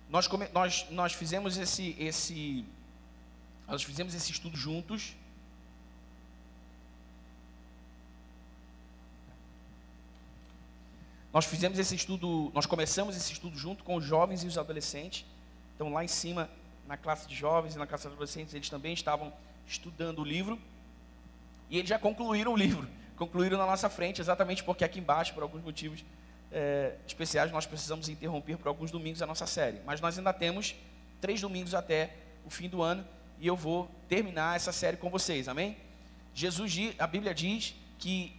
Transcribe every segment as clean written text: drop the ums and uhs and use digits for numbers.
nós fizemos nós fizemos esse estudo juntos. Nós começamos esse estudo junto com os jovens e os adolescentes. Então, lá em cima, na classe de jovens e na classe de adolescentes, eles também estavam estudando o livro. E eles já concluíram o livro, concluíram na nossa frente, exatamente porque aqui embaixo, por alguns motivos especiais, nós precisamos interromper por alguns domingos a nossa série. Mas nós ainda temos 3 domingos até o fim do ano, e eu vou terminar essa série com vocês, amém? A Bíblia diz que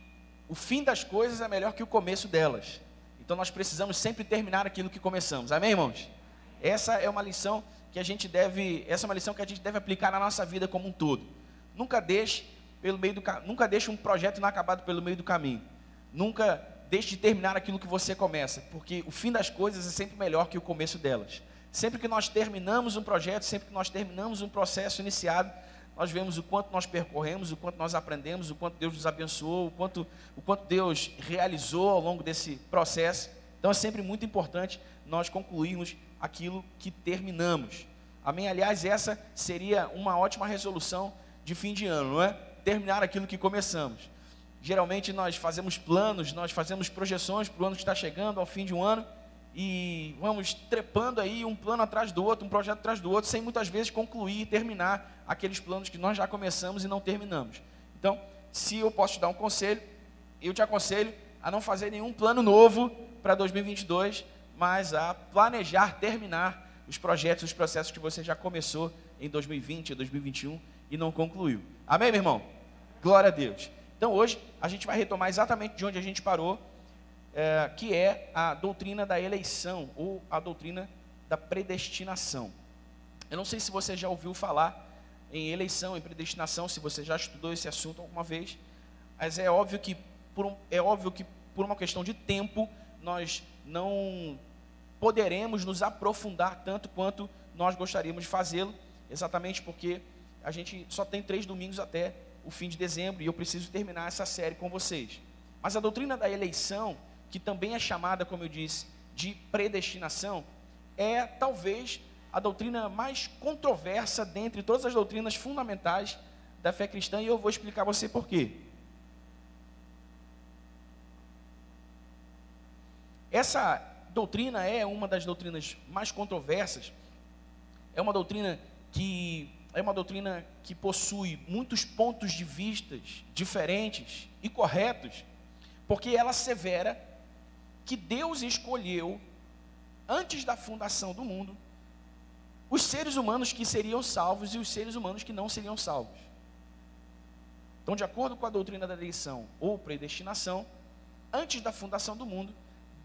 o fim das coisas é melhor que o começo delas. Então nós precisamos sempre terminar aquilo que começamos, amém, irmãos? Essa é uma lição que a gente deve aplicar na nossa vida como um todo. Nunca deixe um projeto inacabado pelo meio do caminho. Nunca deixe de terminar aquilo que você começa, porque o fim das coisas é sempre melhor que o começo delas. Sempre que nós terminamos um projeto, sempre que nós terminamos um processo iniciado, nós vemos o quanto nós percorremos, o quanto nós aprendemos, o quanto Deus nos abençoou, o quanto Deus realizou ao longo desse processo. Então é sempre muito importante nós concluirmos aquilo que terminamos. Amém? Aliás, essa seria uma ótima resolução de fim de ano, não é? Terminar aquilo que começamos. Geralmente nós fazemos planos, nós fazemos projeções para o ano que está chegando, ao fim de um ano, e vamos trepando aí um plano atrás do outro, um projeto atrás do outro, sem muitas vezes concluir e terminar aqueles planos que nós já começamos e não terminamos. Então, se eu posso te dar um conselho, eu te aconselho a não fazer nenhum plano novo para 2022, mas a planejar, terminar os projetos, os processos que você já começou em 2020, 2021 e não concluiu. Amém, meu irmão? Glória a Deus. Então, hoje, a gente vai retomar exatamente de onde a gente parou, que é a doutrina da eleição, ou a doutrina da predestinação. Eu não sei se você já ouviu falar em eleição, em predestinação, se você já estudou esse assunto alguma vez, mas é óbvio que por uma questão de tempo, nós não poderemos nos aprofundar tanto quanto nós gostaríamos de fazê-lo, exatamente porque a gente só tem 3 domingos até o fim de dezembro, e eu preciso terminar essa série com vocês. Mas a doutrina da eleição, que também é chamada, como eu disse, de predestinação, é talvez a doutrina mais controversa dentre todas as doutrinas fundamentais da fé cristã, e eu vou explicar a você por quê. Essa doutrina é uma das doutrinas mais controversas, é uma doutrina que possui muitos pontos de vistas diferentes e corretos, porque ela assevera que Deus escolheu, antes da fundação do mundo, os seres humanos que seriam salvos e os seres humanos que não seriam salvos. Então, de acordo com a doutrina da eleição ou predestinação, antes da fundação do mundo,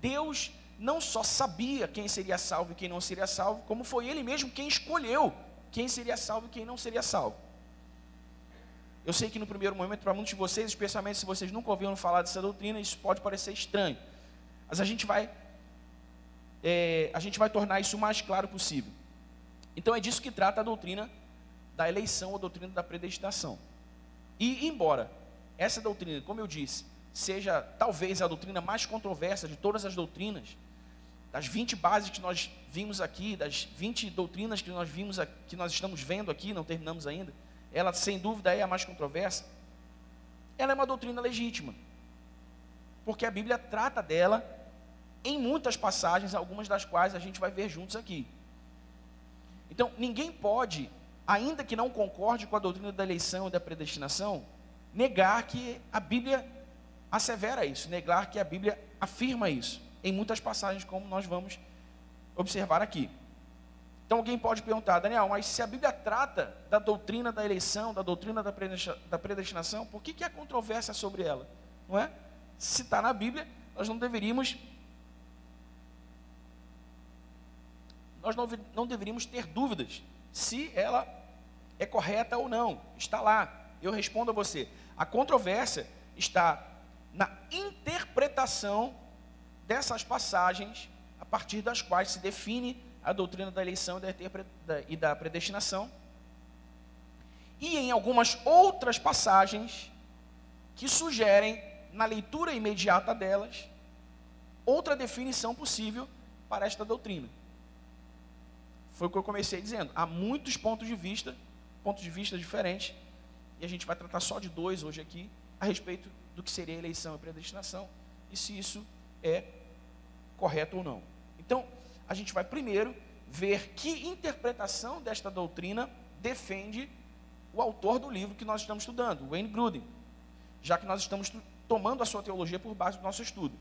Deus não só sabia quem seria salvo e quem não seria salvo, como foi Ele mesmo quem escolheu quem seria salvo e quem não seria salvo. Eu sei que no primeiro momento, para muitos de vocês, especialmente se vocês nunca ouviram falar dessa doutrina, isso pode parecer estranho. Mas a gente vai tornar isso o mais claro possível. Então é disso que trata a doutrina da eleição ou a doutrina da predestinação. E embora essa doutrina, como eu disse, seja talvez a doutrina mais controversa de todas as doutrinas, das 20 bases que nós vimos aqui, das 20 doutrinas que nós estamos vendo aqui, não terminamos ainda, ela sem dúvida é a mais controversa, ela é uma doutrina legítima, porque a Bíblia trata dela em muitas passagens, algumas das quais a gente vai ver juntos aqui. Então, ninguém pode, ainda que não concorde com a doutrina da eleição e da predestinação, negar que a Bíblia assevera isso, negar que a Bíblia afirma isso, em muitas passagens, como nós vamos observar aqui. Então alguém pode perguntar: Daniel, mas se a Bíblia trata da doutrina da eleição, da doutrina da predestinação, por que há controvérsia sobre ela? Não é? Se está na Bíblia, nós não deveríamos ter dúvidas se ela é correta ou não. Está lá. Eu respondo a você: a controvérsia está na interpretação dessas passagens, a partir das quais se define a doutrina da eleição e da predestinação, e em algumas outras passagens que sugerem, na leitura imediata delas, outra definição possível para esta doutrina. foi o que eu comecei dizendo. Há muitos pontos de vista diferentes, e a gente vai tratar só de 2 hoje aqui, a respeito do que seria eleição e predestinação, e se isso é correto ou não. Então, a gente vai primeiro ver que interpretação desta doutrina defende o autor do livro que nós estamos estudando, Wayne Grudem, já que nós estamos tomando a sua teologia por base do nosso estudo.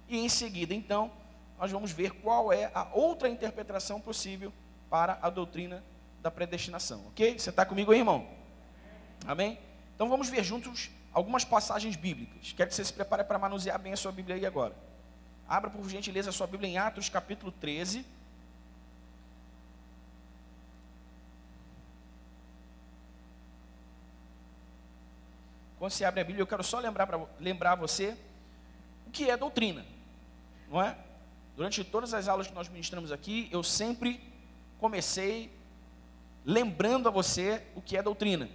E em seguida, então, nós vamos ver qual é a outra interpretação possível para a doutrina da predestinação, ok? Você está comigo aí, irmão? Amém? Então vamos ver juntos algumas passagens bíblicas. Quero que você se prepare para manusear bem a sua Bíblia aí agora. Abra por gentileza a sua Bíblia em Atos capítulo 13. Quando você abre a Bíblia, eu quero só lembrar você o que é doutrina, não é? Durante todas as aulas que nós ministramos aqui, eu sempre comecei lembrando a você o que é doutrina.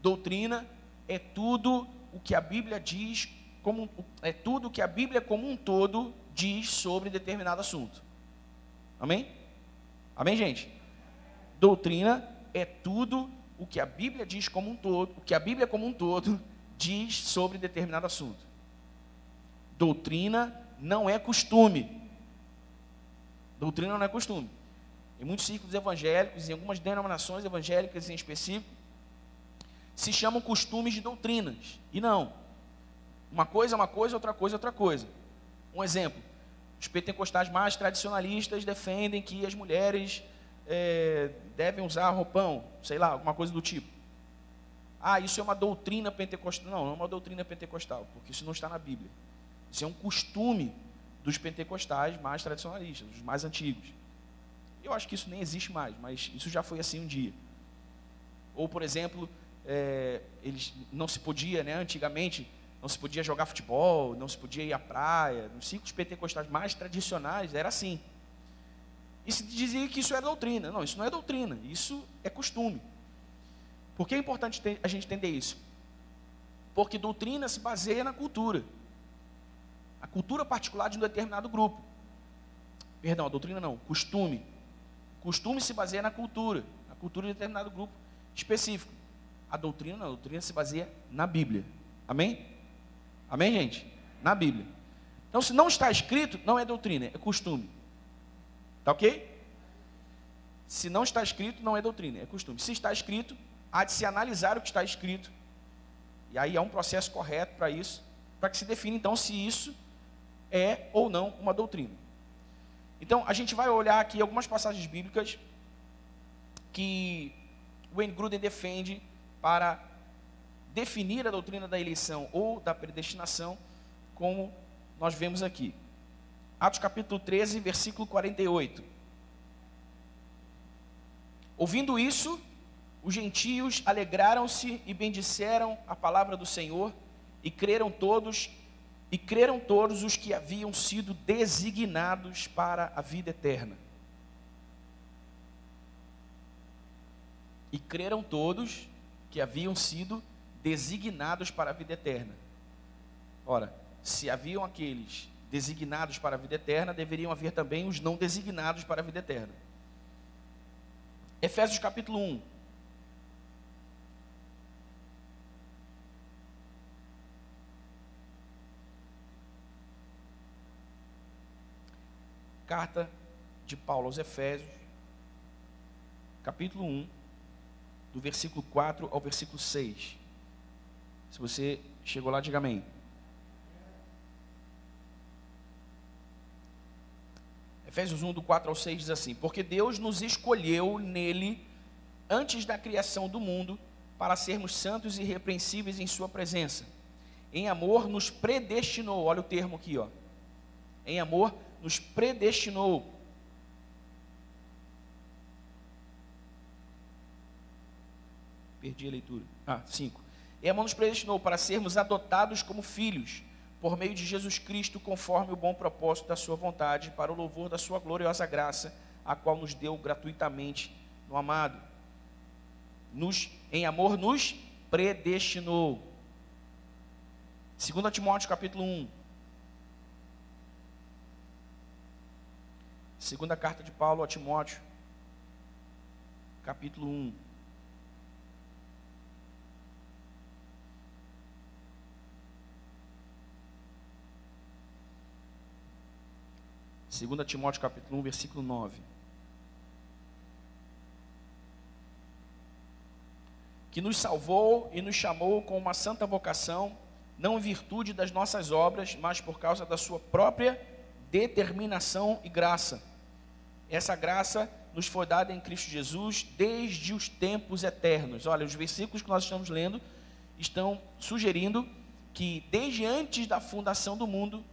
Doutrina é tudo o que a Bíblia diz, é tudo o que a Bíblia como um todo diz sobre determinado assunto. Amém? Amém, gente? Doutrina é tudo o que a Bíblia diz como um todo, o que a Bíblia como um todo diz sobre determinado assunto. Doutrina não é costume. Doutrina não é costume. Em muitos círculos evangélicos, em algumas denominações evangélicas em específico, se chamam costumes de doutrinas. E não. Uma coisa é uma coisa, outra coisa é outra coisa. Um exemplo. Os pentecostais mais tradicionalistas defendem que as mulheres devem usar roupão, sei lá, alguma coisa do tipo. Isso é uma doutrina pentecostal. Não, não é uma doutrina pentecostal, porque isso não está na Bíblia. Isso é um costume dos pentecostais mais tradicionalistas, dos mais antigos. Eu acho que isso nem existe mais, mas isso já foi assim um dia. Ou, por exemplo, eles não se podia, antigamente, não se podia jogar futebol, não se podia ir à praia. Nos círculos pentecostais mais tradicionais era assim. E se dizia que isso era doutrina. Não, isso não é doutrina, isso é costume. Por que é importante a gente entender isso? Porque doutrina se baseia na cultura. A cultura particular de um determinado grupo. Perdão, a doutrina não, costume. Costume se baseia na cultura de determinado grupo específico. A doutrina não, a doutrina se baseia na Bíblia. Amém? Amém, gente? Na Bíblia. Então, se não está escrito, não é doutrina, é costume. Tá ok? Se não está escrito, não é doutrina, é costume. Se está escrito, há de se analisar o que está escrito. E aí há um processo correto para isso, para que se define então se isso é ou não uma doutrina. Então, a gente vai olhar aqui algumas passagens bíblicas que Wayne Grudem defende para definir a doutrina da eleição ou da predestinação, como nós vemos aqui. Atos capítulo 13, versículo 48. Ouvindo isso, os gentios alegraram-se e bendisseram a palavra do Senhor, e creram todos os que haviam sido designados para a vida eterna. E creram todos que haviam sido designados para a vida eterna. Ora, se haviam aqueles designados para a vida eterna, deveriam haver também os não designados para a vida eterna. Efésios capítulo 1. Carta de Paulo aos Efésios, capítulo 1, do versículo 4 ao versículo 6. Se você chegou lá, diga amém. Efésios 1, do 4 ao 6 diz assim: porque Deus nos escolheu nele, antes da criação do mundo, para sermos santos e irrepreensíveis em sua presença. Em amor nos predestinou, olha o termo aqui, ó. Em amor nos predestinou. Perdi a leitura. 5. Em amor nos predestinou para sermos adotados como filhos, por meio de Jesus Cristo, conforme o bom propósito da sua vontade, para o louvor da sua gloriosa graça, a qual nos deu gratuitamente no amado. Em amor nos predestinou. 2 Timóteo capítulo 1. Segunda carta de Paulo a Timóteo, capítulo 1. Segunda Timóteo capítulo 1, versículo 9. Que nos salvou e nos chamou com uma santa vocação, não em virtude das nossas obras, mas por causa da sua própria determinação e graça. Essa graça nos foi dada em Cristo Jesus desde os tempos eternos. Olha, os versículos que nós estamos lendo estão sugerindo que desde antes da fundação do mundo,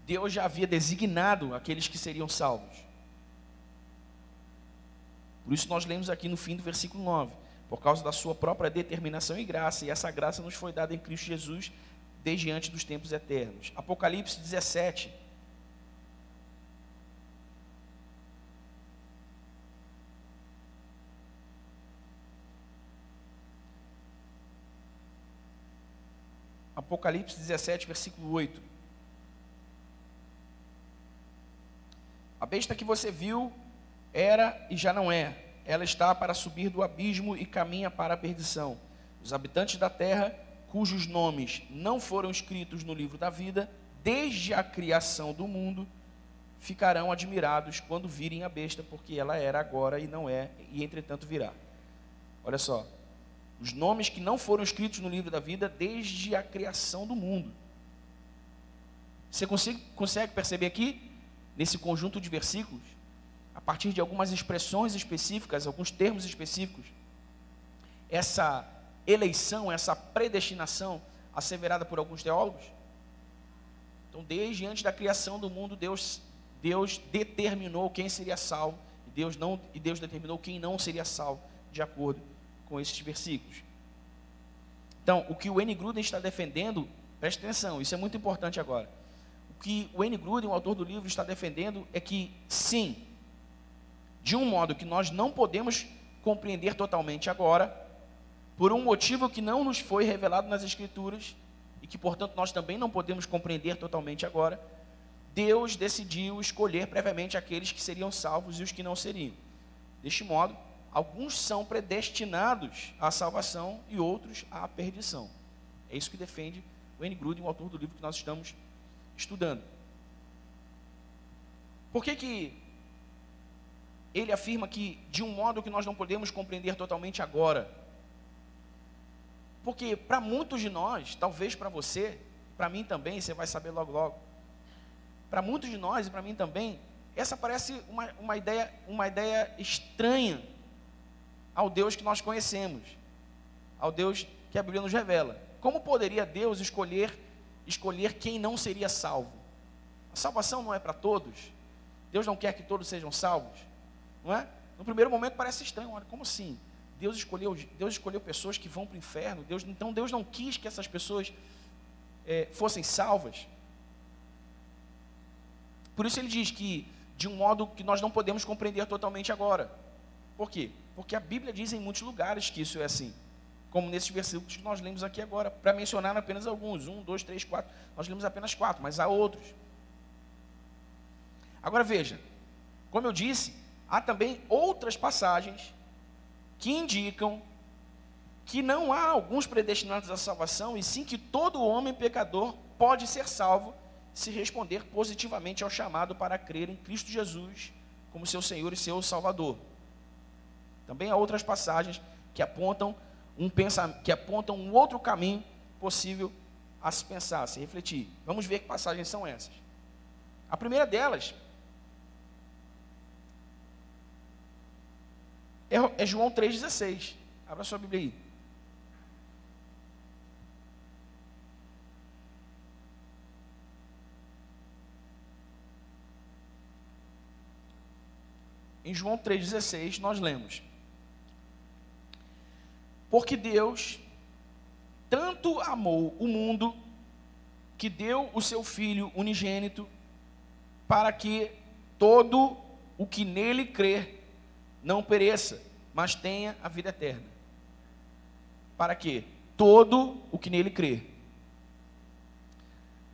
Deus já havia designado aqueles que seriam salvos. Por isso nós lemos aqui no fim do versículo 9, por causa da sua própria determinação e graça, e essa graça nos foi dada em Cristo Jesus desde antes dos tempos eternos. Apocalipse 17. Apocalipse 17, versículo 8. A besta que você viu era e já não é. Ela está para subir do abismo e caminha para a perdição. Os habitantes da terra, cujos nomes não foram escritos no livro da vida, desde a criação do mundo, ficarão admirados quando virem a besta, porque ela era agora e não é, e entretanto virá. Olha só, os nomes que não foram escritos no livro da vida desde a criação do mundo. Você consegue perceber aqui, nesse conjunto de versículos, a partir de algumas expressões específicas, alguns termos específicos, essa eleição, essa predestinação asseverada por alguns teólogos? Então, desde antes da criação do mundo, Deus determinou quem seria salvo, e Deus determinou quem não seria salvo, de acordo com esses versículos. Então, o que o Wayne Grudem está defendendo, preste atenção, isso é muito importante agora. O que o Wayne Grudem, o autor do livro, está defendendo é que, sim, de um modo que nós não podemos compreender totalmente agora, por um motivo que não nos foi revelado nas Escrituras, e que, portanto, nós também não podemos compreender totalmente agora, Deus decidiu escolher previamente aqueles que seriam salvos e os que não seriam. Deste modo, alguns são predestinados à salvação e outros à perdição. É isso que defende o Wayne Grudem, o autor do livro que nós estamos estudando. Por que ele afirma que de um modo que nós não podemos compreender totalmente agora? Porque para muitos de nós, talvez para você, para mim também, você vai saber logo logo, para muitos de nós e para mim também, essa parece uma ideia estranha ao Deus que nós conhecemos, ao Deus que a Bíblia nos revela. Como poderia Deus escolher quem não seria salvo? A salvação não é para todos. Deus não quer que todos sejam salvos, não é? No primeiro momento parece estranho. Olha, como assim? Deus escolheu pessoas que vão para o inferno. Então Deus não quis que essas pessoas fossem salvas. Por isso ele diz que de um modo que nós não podemos compreender totalmente agora. Por quê? Porque a Bíblia diz em muitos lugares que isso é assim, como nesses versículos que nós lemos aqui agora, para mencionar apenas alguns, 1, 2, 3, 4, nós lemos apenas 4, mas há outros. Agora veja, como eu disse, há também outras passagens que indicam que não há alguns predestinados à salvação, e sim que todo homem pecador pode ser salvo se responder positivamente ao chamado para crer em Cristo Jesus como seu Senhor e seu Salvador. Também há outras passagens que apontam um outro caminho possível a se pensar, a se refletir. Vamos ver que passagens são essas. A primeira delas é João 3,16. Abra sua Bíblia aí. Em João 3,16 nós lemos: porque Deus tanto amou o mundo, que deu o seu Filho unigênito, para que todo o que nele crer não pereça, mas tenha a vida eterna. Para que todo o que nele crer.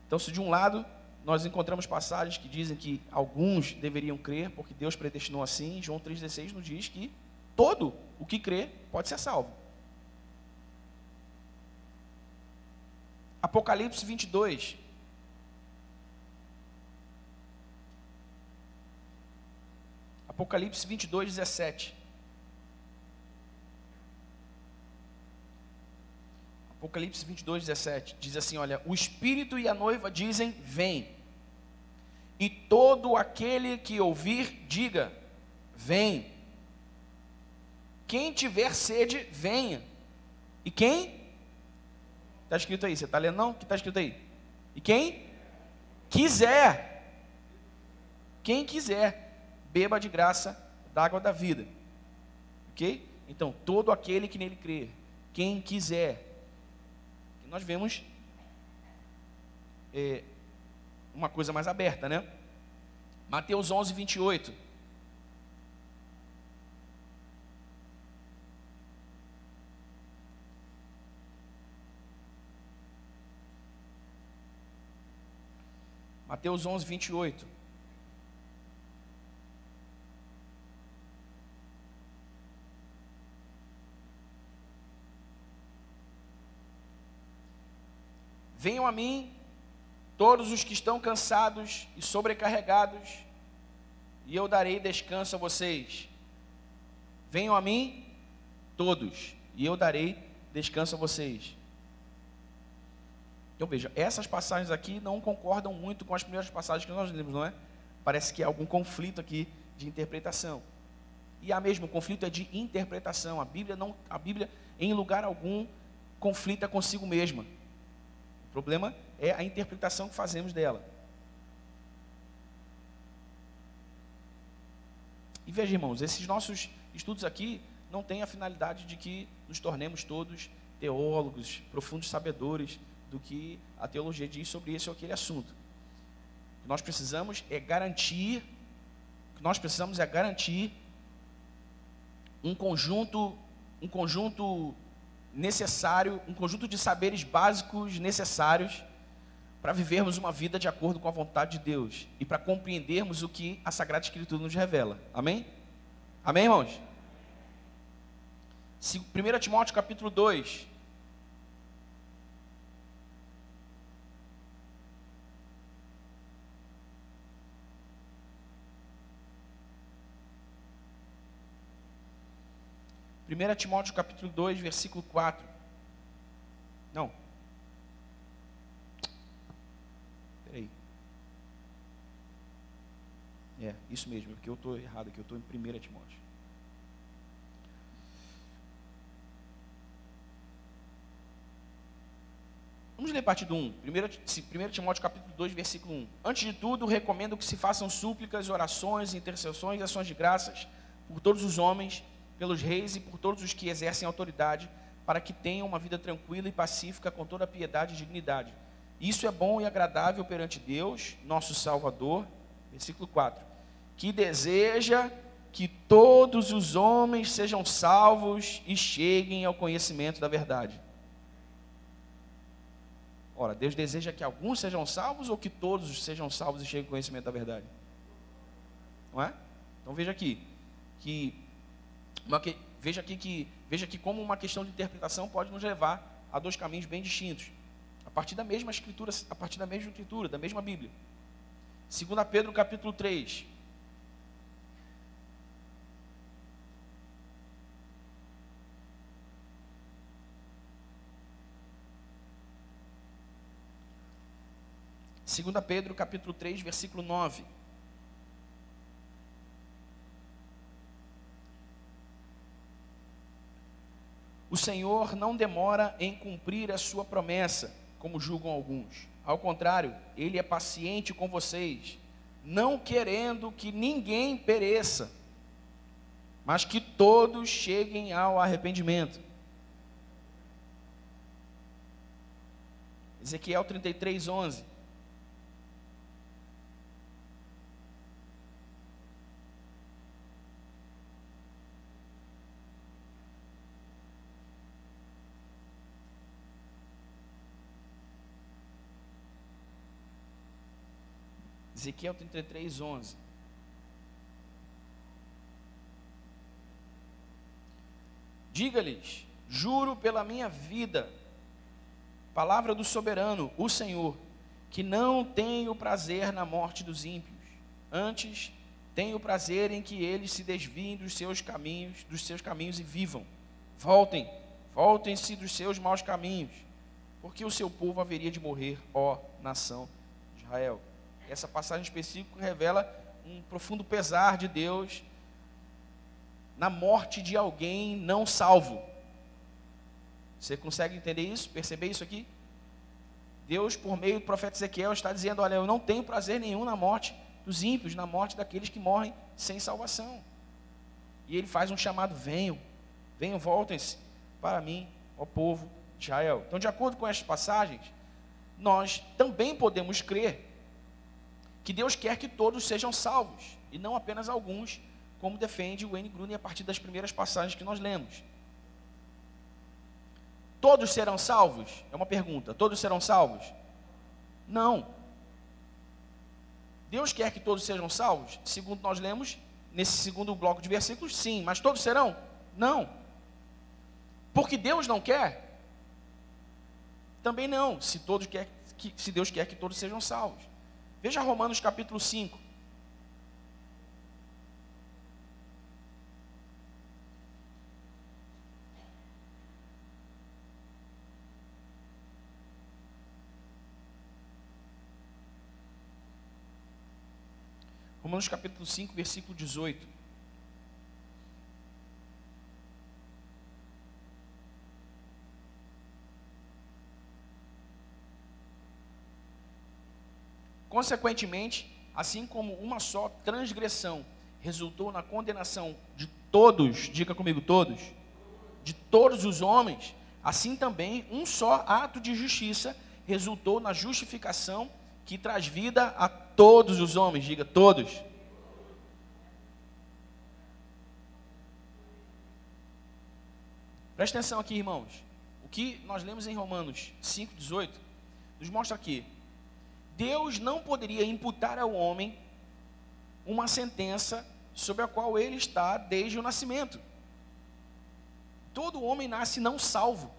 Então, se de um lado nós encontramos passagens que dizem que alguns deveriam crer, porque Deus predestinou assim. João 3,16 nos diz que todo o que crê pode ser salvo. Apocalipse 22. Apocalipse 22, 17. Apocalipse 22, 17. Diz assim, olha, o Espírito e a noiva dizem, vem. E todo aquele que ouvir, diga, vem. Quem tiver sede, venha. E quem? Está escrito aí, você está lendo não? O que está escrito aí? E quem? Quiser. Quem quiser, beba de graça da água da vida. Ok? Então, todo aquele que nele crer, quem quiser. Nós vemos uma coisa mais aberta, né? Mateus 11, 28. Mateus 11, 28. Venham a mim, todos os que estão cansados e sobrecarregados, e eu darei descanso a vocês. Venham a mim, todos, e eu darei descanso a vocês. Então veja, essas passagens aqui não concordam muito com as primeiras passagens que nós lemos, não é? Parece que há algum conflito aqui de interpretação. E há mesmo, o conflito é de interpretação. A Bíblia, em lugar algum, conflita consigo mesma. O problema é a interpretação que fazemos dela. E veja, irmãos, esses nossos estudos aqui não têm a finalidade de que nos tornemos todos teólogos, profundos sabedores do que a teologia diz sobre esse ou aquele assunto. O que nós precisamos é garantir um conjunto necessário, um conjunto de saberes básicos necessários para vivermos uma vida de acordo com a vontade de Deus e para compreendermos o que a Sagrada Escritura nos revela. Amém? Amém, irmãos? 1 Timóteo capítulo 2. Primeira Timóteo capítulo 2, versículo 4. Não. Peraí. Isso mesmo, porque eu estou errado aqui, eu estou em 1 Timóteo. Vamos ler a partir do 1. 1 Timóteo capítulo 2, versículo 1. Antes de tudo, recomendo que se façam súplicas, orações, intercessões e ações de graças por todos os homens, pelos reis e por todos os que exercem autoridade, para que tenham uma vida tranquila e pacífica com toda piedade e dignidade. Isso é bom e agradável perante Deus, nosso Salvador, versículo 4, que deseja que todos os homens sejam salvos e cheguem ao conhecimento da verdade. Ora, Deus deseja que alguns sejam salvos ou que todos sejam salvos e cheguem ao conhecimento da verdade? Não é? Então veja aqui que como uma questão de interpretação pode nos levar a dois caminhos bem distintos, a partir da mesma escritura, da mesma Bíblia. 2 Pedro capítulo 3. Segunda Pedro capítulo 3, versículo 9. O Senhor não demora em cumprir a sua promessa, como julgam alguns. Ao contrário, Ele é paciente com vocês, não querendo que ninguém pereça, mas que todos cheguem ao arrependimento. Ezequiel 33, 11. Ezequiel 33, 11. Diga-lhes, juro pela minha vida, palavra do soberano, o Senhor, que não tenho prazer na morte dos ímpios, antes tenho prazer em que eles se desviem dos seus caminhos e vivam. Voltem-se dos seus maus caminhos, porque o seu povo haveria de morrer, ó nação de Israel. Essa passagem específica revela um profundo pesar de Deus na morte de alguém não salvo. Você consegue entender isso? Perceber isso aqui? Deus, por meio do profeta Ezequiel, está dizendo, olha, eu não tenho prazer nenhum na morte dos ímpios, na morte daqueles que morrem sem salvação. E ele faz um chamado, venham, voltem-se para mim, ó povo de Israel. Então, de acordo com estas passagens, nós também podemos crer que Deus quer que todos sejam salvos, e não apenas alguns, como defende o Wayne Grudem a partir das primeiras passagens que nós lemos. Todos serão salvos? É uma pergunta. Todos serão salvos? Não. Deus quer que todos sejam salvos? Segundo nós lemos, nesse segundo bloco de versículos, sim. Mas todos serão? Não. Porque Deus não quer? Também não, se Deus quer que todos sejam salvos. Veja Romanos capítulo 5. Romanos capítulo 5, versículo 18. Consequentemente, assim como uma só transgressão resultou na condenação de todos, diga comigo todos, de todos os homens, assim também um só ato de justiça resultou na justificação que traz vida a todos os homens, diga todos. Presta atenção aqui, irmãos. O que nós lemos em Romanos 5,18 nos mostra que Deus não poderia imputar ao homem uma sentença sobre a qual ele está desde o nascimento. Todo homem nasce não salvo.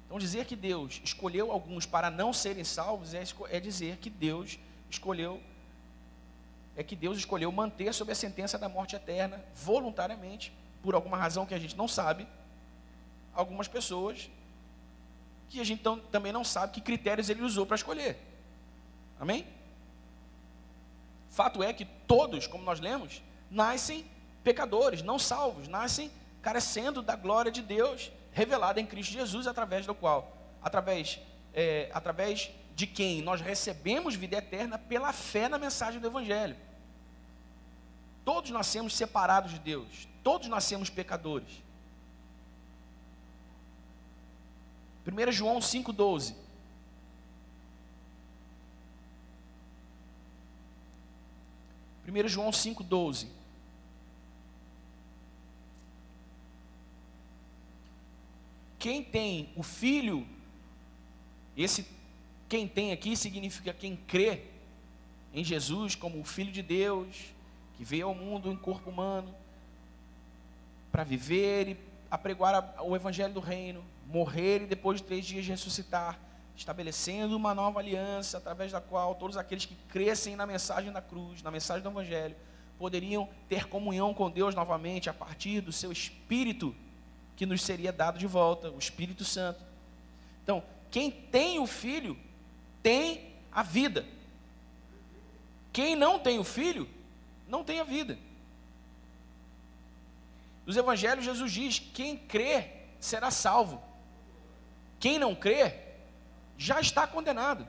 Então dizer que Deus escolheu alguns para não serem salvos é dizer que Deus escolheu manter sob a sentença da morte eterna, voluntariamente, por alguma razão que a gente não sabe, algumas pessoas que a gente também não sabe que critérios ele usou para escolher. Amém? Fato é que todos, como nós lemos, nascem pecadores, não salvos, nascem carecendo da glória de Deus revelada em Cristo Jesus, através de quem nós recebemos vida eterna pela fé na mensagem do Evangelho. Todos nascemos separados de Deus, todos nascemos pecadores. 1 João 5,12. João 5,12. Quem tem o Filho, quem tem aqui significa quem crê em Jesus como o Filho de Deus, que veio ao mundo em corpo humano, para viver e apregoar o Evangelho do Reino, morrer e depois de 3 dias ressuscitar, estabelecendo uma nova aliança, através da qual todos aqueles que crescem na mensagem da cruz, na mensagem do Evangelho, poderiam ter comunhão com Deus novamente, a partir do seu Espírito, que nos seria dado de volta, o Espírito Santo. Então, quem tem o Filho, tem a vida. Quem não tem o Filho, não tem a vida. Nos Evangelhos, Jesus diz, quem crê será salvo. Quem não crê, já está condenado.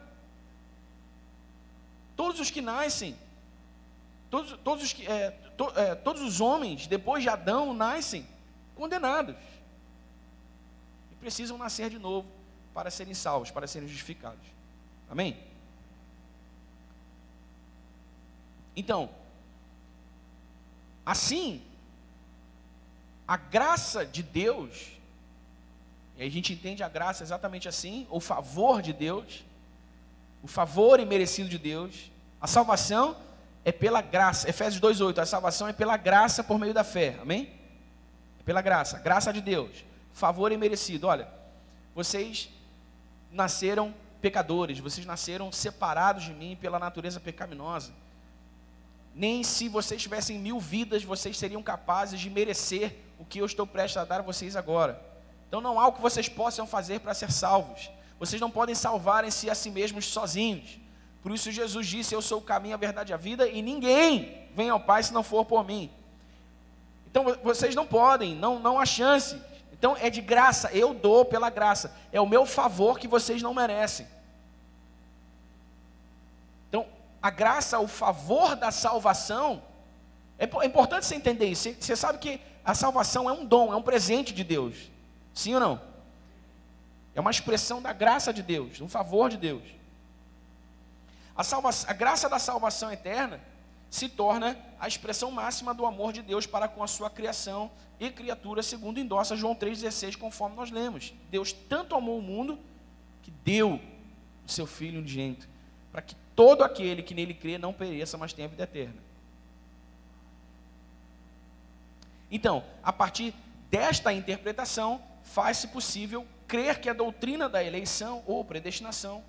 Todos os que nascem, todos os homens, depois de Adão, nascem condenados. E precisam nascer de novo para serem salvos, para serem justificados. Amém? Então, assim, a graça de Deus, e a gente entende a graça exatamente assim, o favor de Deus, o favor imerecido de Deus. A salvação é pela graça. Efésios 2:8, a salvação é pela graça por meio da fé. Amém? É pela graça, graça de Deus. Favor imerecido. Olha, vocês nasceram pecadores, vocês nasceram separados de mim pela natureza pecaminosa. Nem se vocês tivessem 1000 vidas, vocês seriam capazes de merecer o que eu estou prestes a dar a vocês agora. Então não há o que vocês possam fazer para ser salvos. Vocês não podem salvarem-se a si mesmos sozinhos. Por isso Jesus disse, eu sou o caminho, a verdade e a vida, e ninguém vem ao Pai se não for por mim. Então vocês não podem, não há chance. Então é de graça, eu dou pela graça. É o meu favor que vocês não merecem. Então, a graça, o favor da salvação, é importante você entender isso. Você sabe que a salvação é um dom, é um presente de Deus. Sim ou não? É uma expressão da graça de Deus, um favor de Deus. A graça da salvação eterna se torna a expressão máxima do amor de Deus para com a sua criação e criatura, segundo endossa João 3,16, conforme nós lemos. Deus tanto amou o mundo que deu o seu Filho unigênito, para que todo aquele que nele crê não pereça, mas tenha vida eterna. Então, a partir desta interpretação, faz-se possível crer que a doutrina da eleição ou predestinação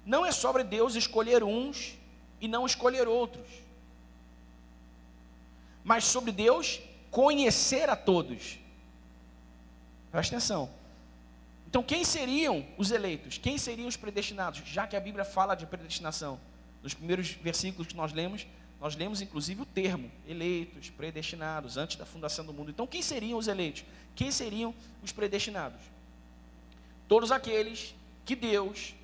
não é sobre Deus escolher uns e não escolher outros, mas sobre Deus conhecer a todos. Presta atenção. Então, quem seriam os eleitos? Quem seriam os predestinados? Já que a Bíblia fala de predestinação. Nos primeiros versículos que nós lemos inclusive o termo, eleitos, predestinados, antes da fundação do mundo. Então, quem seriam os eleitos? Quem seriam os predestinados? Todos aqueles que Deus,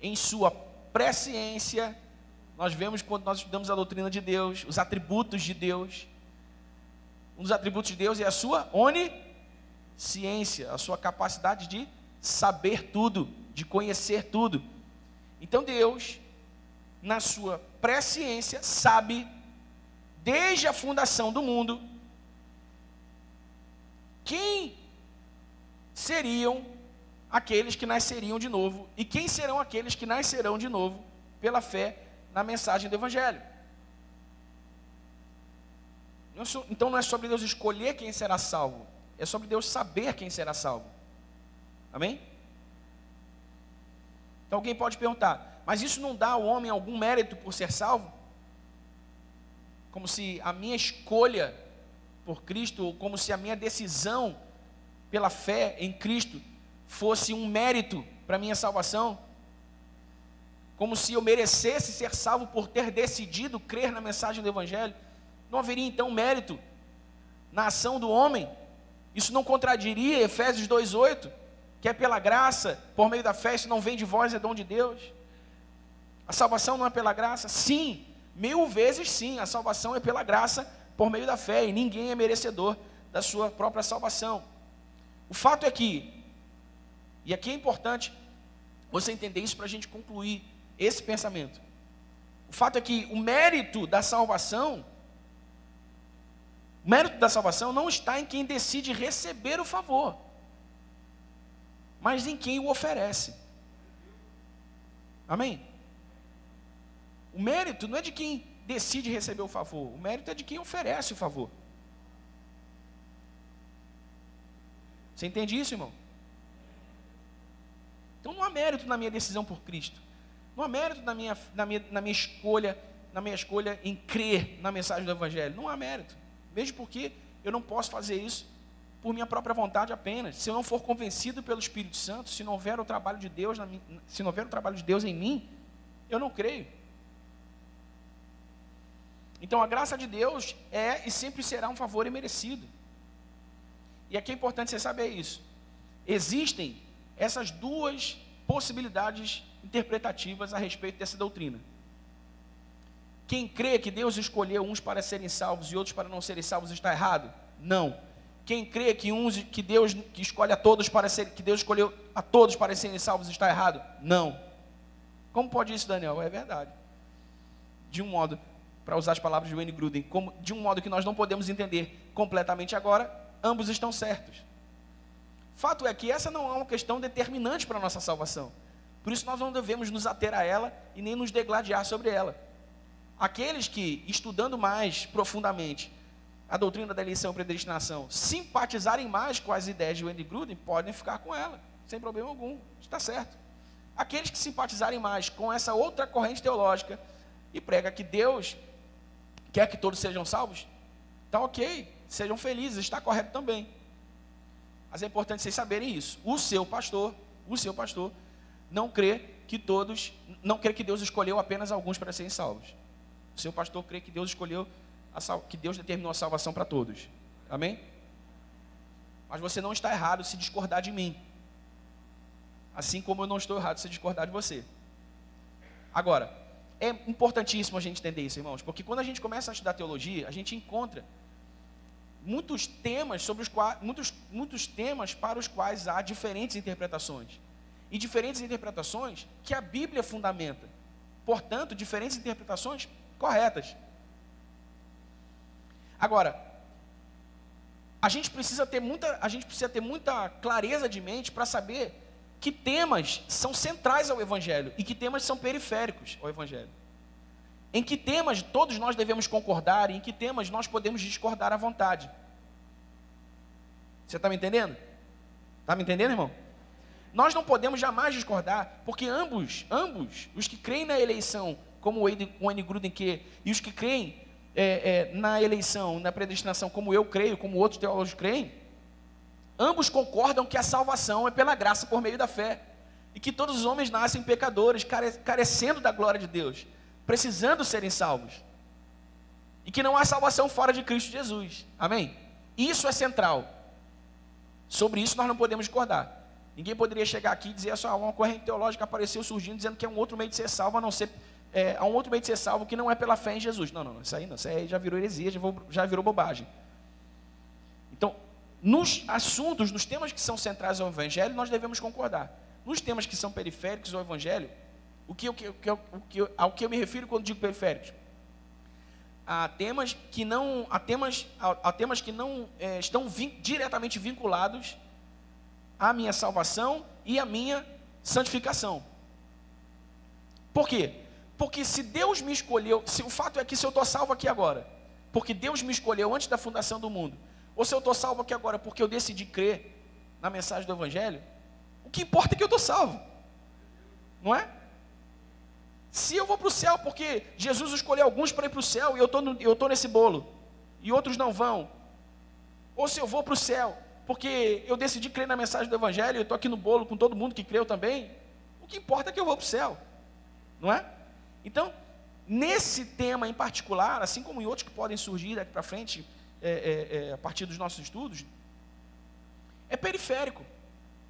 em sua presciência, nós vemos quando nós estudamos a doutrina de Deus, os atributos de Deus. Um dos atributos de Deus é a sua onisciência, a sua capacidade de saber tudo, de conhecer tudo. Então Deus, na sua presciência, sabe, desde a fundação do mundo, quem seriam aqueles que nasceriam de novo e quem serão aqueles que nascerão de novo pela fé na mensagem do Evangelho. Então não é sobre Deus escolher quem será salvo, é sobre Deus saber quem será salvo. Amém? Então alguém pode perguntar, mas isso não dá ao homem algum mérito por ser salvo? Como se a minha escolha por Cristo, ou como se a minha decisão pela fé em Cristo fosse um mérito para a minha salvação? Como se eu merecesse ser salvo por ter decidido crer na mensagem do Evangelho? Não haveria então mérito na ação do homem? Isso não contradiria Efésios 2:8, que é pela graça, por meio da fé, isso não vem de vós, é dom de Deus? A salvação não é pela graça? Sim, 1000 vezes sim, a salvação é pela graça, por meio da fé, e ninguém é merecedor da sua própria salvação. O fato é que, e aqui é importante você entender isso para a gente concluir esse pensamento. O fato é que o mérito da salvação não está em quem decide receber o favor, mas em quem o oferece. Amém? O mérito não é de quem decide receber o favor, o mérito é de quem oferece o favor. Você entende isso, irmão? Então não há mérito na minha decisão por Cristo, não há mérito na minha escolha em crer na mensagem do Evangelho, não há mérito, mesmo porque eu não posso fazer isso por minha própria vontade apenas. Se eu não for convencido pelo Espírito Santo, se não houver o trabalho de Deus, se não houver o trabalho de Deus em mim, eu não creio. Então a graça de Deus é e sempre será um favor imerecido. E aqui é importante você saber isso. Existem essas duas possibilidades interpretativas a respeito dessa doutrina. Quem crê que Deus escolheu uns para serem salvos e outros para não serem salvos está errado? Não. Quem crê que Deus escolhe a todos que Deus escolheu a todos para serem salvos está errado? Não. Como pode isso, Daniel? É verdade. De um modo, para usar as palavras de Wayne Grudem, de um modo que nós não podemos entender completamente agora, ambos estão certos. Fato é que essa não é uma questão determinante para a nossa salvação. Por isso nós não devemos nos ater a ela e nem nos degladiar sobre ela. Aqueles que, estudando mais profundamente a doutrina da eleição e predestinação, simpatizarem mais com as ideias de Wayne Grudem, podem ficar com ela, sem problema algum, está certo. Aqueles que simpatizarem mais com essa outra corrente teológica e prega que Deus quer que todos sejam salvos, está ok, sejam felizes, está correto também. Mas é importante vocês saberem isso. O seu pastor não crê que Deus escolheu apenas alguns para serem salvos. O seu pastor crê que Deus escolheu, que Deus determinou a salvação para todos. Amém? Mas você não está errado se discordar de mim. Assim como eu não estou errado se discordar de você. Agora, é importantíssimo a gente entender isso, irmãos, porque quando a gente começa a estudar teologia, a gente encontra muitos temas para os quais há diferentes interpretações. E diferentes interpretações que a Bíblia fundamenta. Portanto, diferentes interpretações corretas. Agora, a gente precisa ter muita clareza de mente para saber que temas são centrais ao Evangelho e que temas são periféricos ao Evangelho. Em que temas todos nós devemos concordar e em que temas nós podemos discordar à vontade. Você está me entendendo? Está me entendendo, irmão? Nós não podemos jamais discordar, porque ambos, os que creem na eleição, como o Wayne Grudem quer, e os que creem na eleição, na predestinação, como eu creio, como outros teólogos creem, ambos concordam que a salvação é pela graça por meio da fé, e que todos os homens nascem pecadores, carecendo da glória de Deus, precisando serem salvos, e que não há salvação fora de Cristo Jesus. Amém? Isso é central. Sobre isso nós não podemos discordar. Ninguém poderia chegar aqui e dizer assim, uma corrente teológica apareceu surgindo dizendo que é um outro meio de ser salvo, a não ser há um outro meio de ser salvo que não é pela fé em Jesus. Não, isso aí já virou heresia, já virou bobagem. Então, nos assuntos, nos temas que são centrais ao Evangelho, nós devemos concordar. Nos temas que são periféricos ao Evangelho, ao que eu me refiro quando digo periféricos? A temas que não estão diretamente vinculados à minha salvação e à minha santificação. Por quê? Porque se Deus me escolheu, o fato é que se eu estou salvo aqui agora, porque Deus me escolheu antes da fundação do mundo, ou se eu estou salvo aqui agora porque eu decidi crer na mensagem do Evangelho, o que importa é que eu estou salvo, não é? Se eu vou para o céu porque Jesus escolheu alguns para ir para o céu e eu estou nesse bolo, e outros não vão, ou se eu vou para o céu porque eu decidi crer na mensagem do Evangelho e eu estou aqui no bolo com todo mundo que creu também, o que importa é que eu vou para o céu, não é? Então, nesse tema em particular, assim como em outros que podem surgir daqui para frente, a partir dos nossos estudos, é periférico.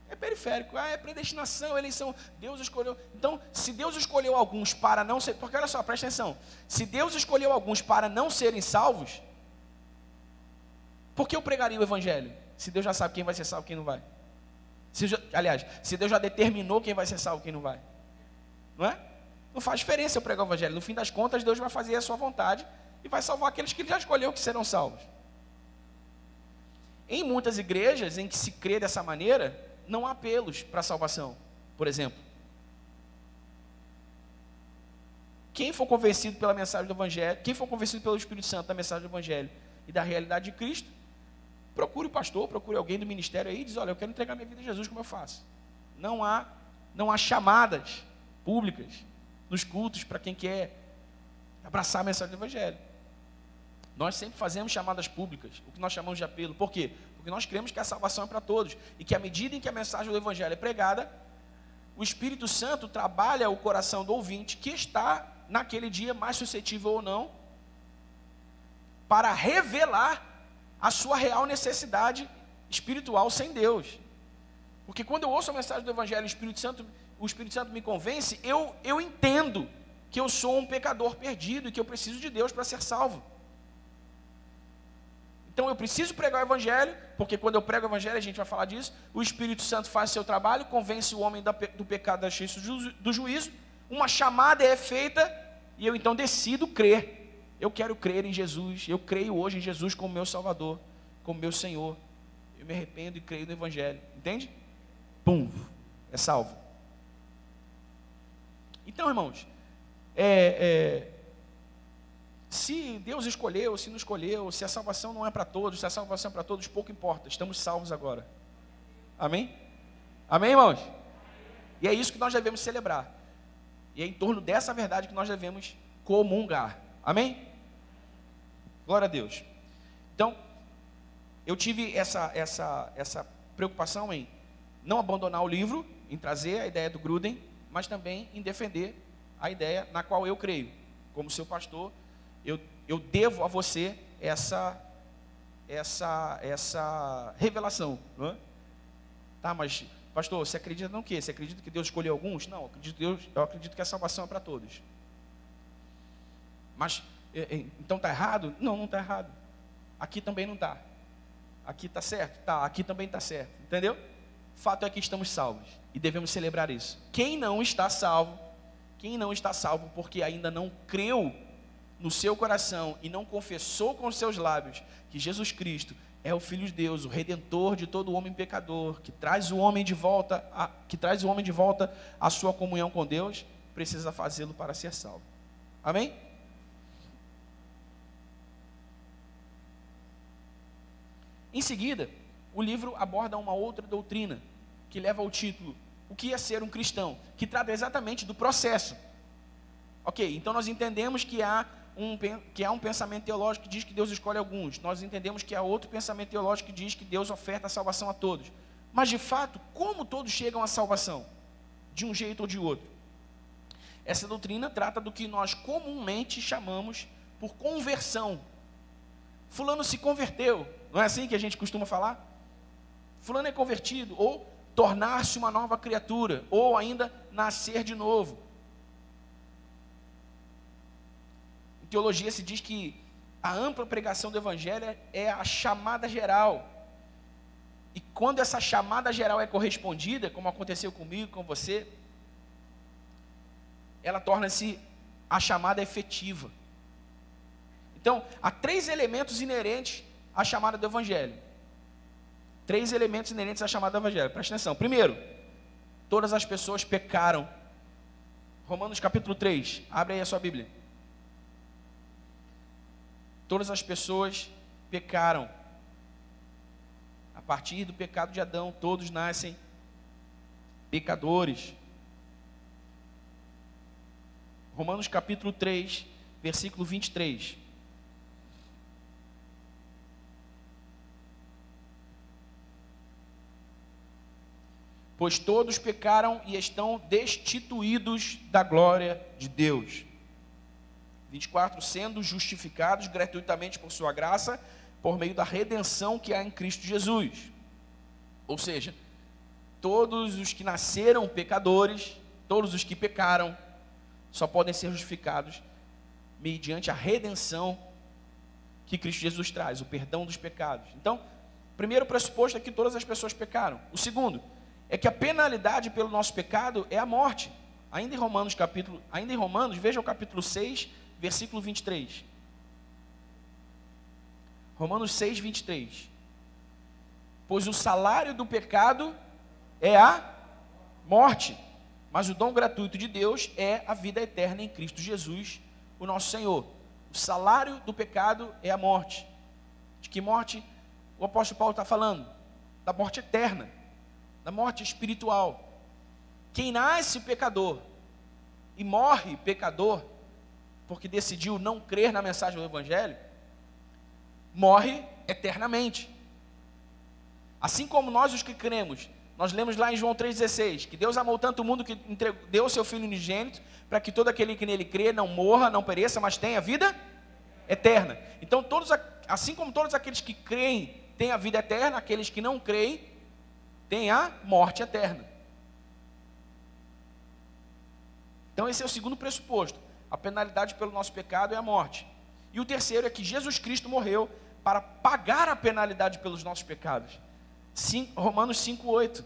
É periférico, é predestinação, eleição, Deus escolheu. Então, se Deus escolheu alguns para não ser, porque olha só, presta atenção, se Deus escolheu alguns para não serem salvos, por que eu pregaria o Evangelho? Se Deus já sabe quem vai ser salvo e quem não vai. Se Deus já determinou quem vai ser salvo e quem não vai. Não é? Não faz diferença eu pregar o Evangelho. No fim das contas, Deus vai fazer a sua vontade e vai salvar aqueles que Ele já escolheu que serão salvos. Em muitas igrejas em que se crê dessa maneira, não há apelos para a salvação, por exemplo. Quem for convencido pela mensagem do Evangelho, quem for convencido pelo Espírito Santo da mensagem do Evangelho e da realidade de Cristo, procure o pastor, procure alguém do ministério aí e diz, olha, eu quero entregar minha vida a Jesus, como eu faço? Não há chamadas públicas nos cultos para quem quer abraçar a mensagem do Evangelho. Nós sempre fazemos chamadas públicas, o que nós chamamos de apelo. Por quê? Porque nós cremos que a salvação é para todos e que à medida em que a mensagem do Evangelho é pregada, o Espírito Santo trabalha o coração do ouvinte que está naquele dia mais suscetível ou não para revelar a sua real necessidade espiritual sem Deus. Porque quando eu ouço a mensagem do Evangelho, o Espírito Santo me convence, eu entendo que eu sou um pecador perdido e que eu preciso de Deus para ser salvo. Então eu preciso pregar o Evangelho, porque quando eu prego o Evangelho, a gente vai falar disso, o Espírito Santo faz seu trabalho, convence o homem do pecado, da justiça do juízo, uma chamada é feita, e eu então decido crer. Eu quero crer em Jesus, eu creio hoje em Jesus como meu Salvador, como meu Senhor. Eu me arrependo e creio no Evangelho, entende? Pum, é salvo. Então, irmãos, se Deus escolheu, se não escolheu, se a salvação não é para todos, se a salvação é para todos, pouco importa, estamos salvos agora. Amém? Amém, irmãos? E é isso que nós devemos celebrar. E é em torno dessa verdade que nós devemos comungar. Amém? Glória a Deus. Então, eu tive essa preocupação em não abandonar o livro, em trazer a ideia do Grudem, mas também em defender a ideia na qual eu creio. Como seu pastor, eu devo a você essa revelação. Não é? Tá, mas, pastor, você acredita no quê? Você acredita que Deus escolheu alguns? Não, eu acredito que a salvação é para todos. Mas, então está errado? Não, não está errado. Aqui também não está. Aqui está certo? Tá, aqui também está certo. Entendeu? O fato é que estamos salvos e devemos celebrar isso. Quem não está salvo porque ainda não creu no seu coração e não confessou com os seus lábios que Jesus Cristo é o Filho de Deus, o Redentor de todo homem pecador, que traz o homem de volta à sua comunhão com Deus, precisa fazê-lo para ser salvo. Amém? Em seguida, o livro aborda uma outra doutrina, que leva ao título, o que é ser um cristão? Que trata exatamente do processo. Ok, então nós entendemos que há um pensamento teológico que diz que Deus escolhe alguns. Nós entendemos que há outro pensamento teológico que diz que Deus oferta a salvação a todos. Mas de fato, como todos chegam à salvação? De um jeito ou de outro. Essa doutrina trata do que nós comumente chamamos por conversão. Fulano se converteu. Não é assim que a gente costuma falar? Fulano é convertido, ou tornar-se uma nova criatura, ou ainda nascer de novo. Em teologia se diz que a ampla pregação do Evangelho é a chamada geral. E quando essa chamada geral é correspondida, como aconteceu comigo, com você, ela torna-se a chamada efetiva. Então, há 3 elementos inerentes à chamada do Evangelho. 3 elementos inerentes à chamada do Evangelho. Presta atenção. Primeiro, todas as pessoas pecaram. Romanos capítulo 3. Abre aí a sua Bíblia. Todas as pessoas pecaram. A partir do pecado de Adão, todos nascem pecadores. Romanos capítulo 3, versículo 23. Pois todos pecaram e estão destituídos da glória de Deus. 24, sendo justificados gratuitamente por sua graça, por meio da redenção que há em Cristo Jesus. Ou seja, todos os que nasceram pecadores, todos os que pecaram, só podem ser justificados mediante a redenção que Cristo Jesus traz, o perdão dos pecados. Então, o primeiro pressuposto é que todas as pessoas pecaram. O segundo é que a penalidade pelo nosso pecado é a morte. Ainda em Romanos, veja o capítulo 6, versículo 23. Romanos 6, 23. Pois o salário do pecado é a morte, mas o dom gratuito de Deus é a vida eterna em Cristo Jesus, o nosso Senhor. O salário do pecado é a morte. De que morte o apóstolo Paulo está falando? Da morte eterna, da morte espiritual. Quem nasce pecador e morre pecador, porque decidiu não crer na mensagem do Evangelho, morre eternamente. Assim como nós os que cremos, nós lemos lá em João 3,16, que Deus amou tanto o mundo que deu o seu Filho unigênito, para que todo aquele que nele crê não morra, não pereça, mas tenha vida eterna. Então, assim como todos aqueles que creem têm a vida eterna, aqueles que não creem têm a morte eterna. Então esse é o segundo pressuposto. A penalidade pelo nosso pecado é a morte. E o terceiro é que Jesus Cristo morreu para pagar a penalidade pelos nossos pecados. Romanos 5,8.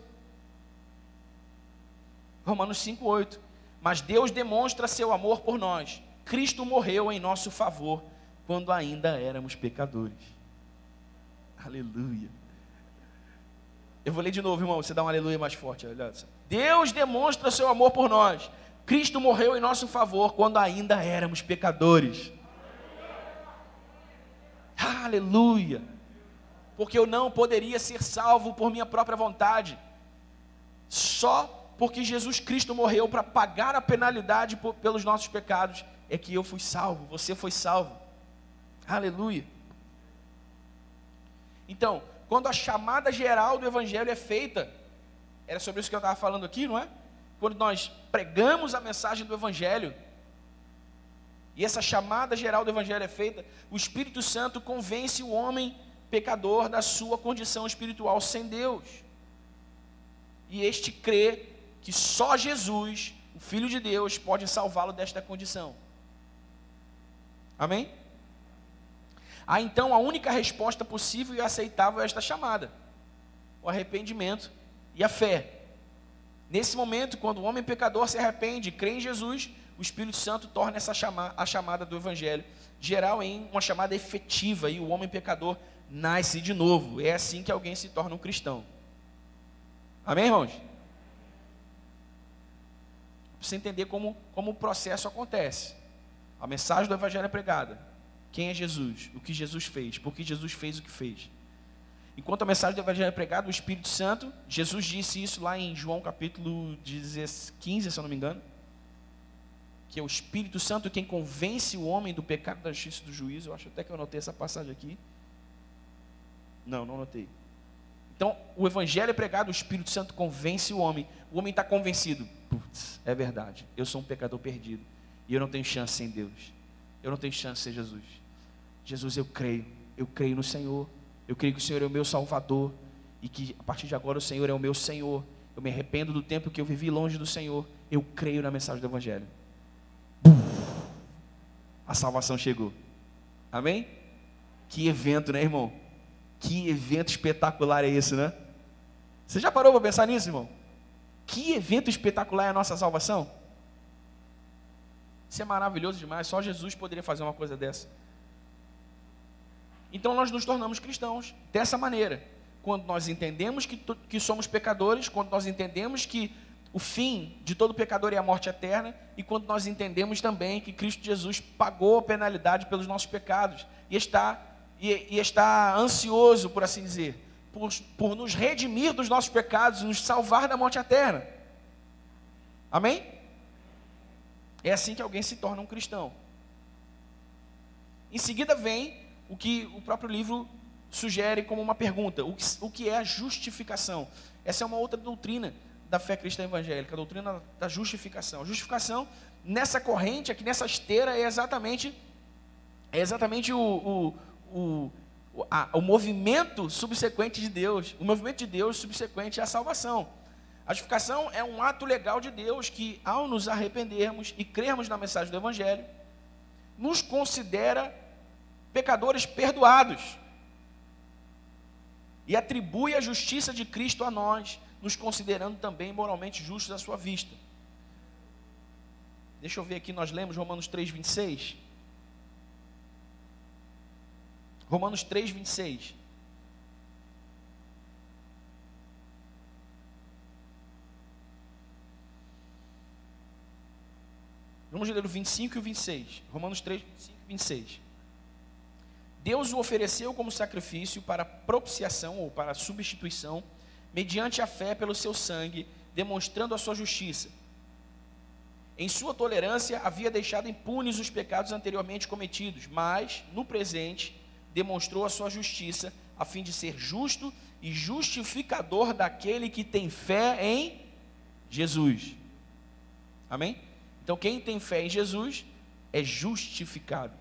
Romanos 5,8. Mas Deus demonstra seu amor por nós. Cristo morreu em nosso favor quando ainda éramos pecadores. Aleluia. Eu vou ler de novo, irmão, você dá um aleluia mais forte. Olha. Deus demonstra seu amor por nós. Cristo morreu em nosso favor quando ainda éramos pecadores. Aleluia! Porque eu não poderia ser salvo por minha própria vontade. Só porque Jesus Cristo morreu para pagar a penalidade pelos nossos pecados, é que eu fui salvo, você foi salvo. Aleluia! Então, quando a chamada geral do Evangelho é feita, era sobre isso que eu estava falando aqui, não é? Quando nós pregamos a mensagem do Evangelho, e essa chamada geral do Evangelho é feita, o Espírito Santo convence o homem pecador da sua condição espiritual sem Deus. E este crê que só Jesus, o Filho de Deus, pode salvá-lo desta condição. Amém? Então a única resposta possível e aceitável é esta chamada: o arrependimento e a fé. Nesse momento, quando o homem pecador se arrepende e crê em Jesus, o Espírito Santo torna a chamada do Evangelho geral em uma chamada efetiva, e o homem pecador nasce de novo. É assim que alguém se torna um cristão. Amém, irmãos? Precisa entender como o processo acontece. A mensagem do Evangelho é pregada. Quem é Jesus? O que Jesus fez? Por que Jesus fez o que fez? Enquanto a mensagem do Evangelho é pregada, o Espírito Santo, Jesus disse isso lá em João capítulo 15, se eu não me engano, que é o Espírito Santo quem convence o homem do pecado, da justiça e do juízo. Eu acho até que eu anotei essa passagem aqui. Não anotei. Então, o Evangelho é pregado, o Espírito Santo convence o homem está convencido. Putz, é verdade, eu sou um pecador perdido, e eu não tenho chance sem Deus, eu não tenho chance sem Jesus. Jesus, eu creio no Senhor, eu creio que o Senhor é o meu Salvador, e que a partir de agora o Senhor é o meu Senhor. Eu me arrependo do tempo que eu vivi longe do Senhor, eu creio na mensagem do Evangelho. A salvação chegou. Amém? Que evento, né, irmão? Que evento espetacular é esse, né? Você já parou para pensar nisso, irmão? Que evento espetacular é a nossa salvação? Isso é maravilhoso demais, só Jesus poderia fazer uma coisa dessa. Então nós nos tornamos cristãos dessa maneira, quando nós entendemos que somos pecadores, quando nós entendemos que o fim de todo pecador é a morte eterna, e quando nós entendemos também que Cristo Jesus pagou a penalidade pelos nossos pecados, e está ansioso, por assim dizer, por nos redimir dos nossos pecados, nos salvar da morte eterna. Amém? É assim que alguém se torna um cristão. Em seguida vem o que o próprio livro sugere como uma pergunta: o que é a justificação? Essa é uma outra doutrina da fé cristã evangélica, a doutrina da justificação. A justificação, nessa corrente aqui, nessa esteira, é exatamente o movimento subsequente de Deus, o movimento de Deus subsequente à salvação. A justificação é um ato legal de Deus que, ao nos arrependermos e crermos na mensagem do Evangelho, nos considera pecadores perdoados e atribui a justiça de Cristo a nós, nos considerando também moralmente justos à sua vista. Deixa eu ver aqui, nós lemos Romanos 3:26. Romanos 3:26. Vamos ler o 25 e o 26. Romanos 3, 25 e 26. Deus o ofereceu como sacrifício para propiciação ou para substituição, mediante a fé pelo seu sangue, demonstrando a sua justiça. Em sua tolerância havia deixado impunes os pecados anteriormente cometidos, mas, no presente, demonstrou a sua justiça, a fim de ser justo e justificador daquele que tem fé em Jesus. Amém? Então, quem tem fé em Jesus é justificado.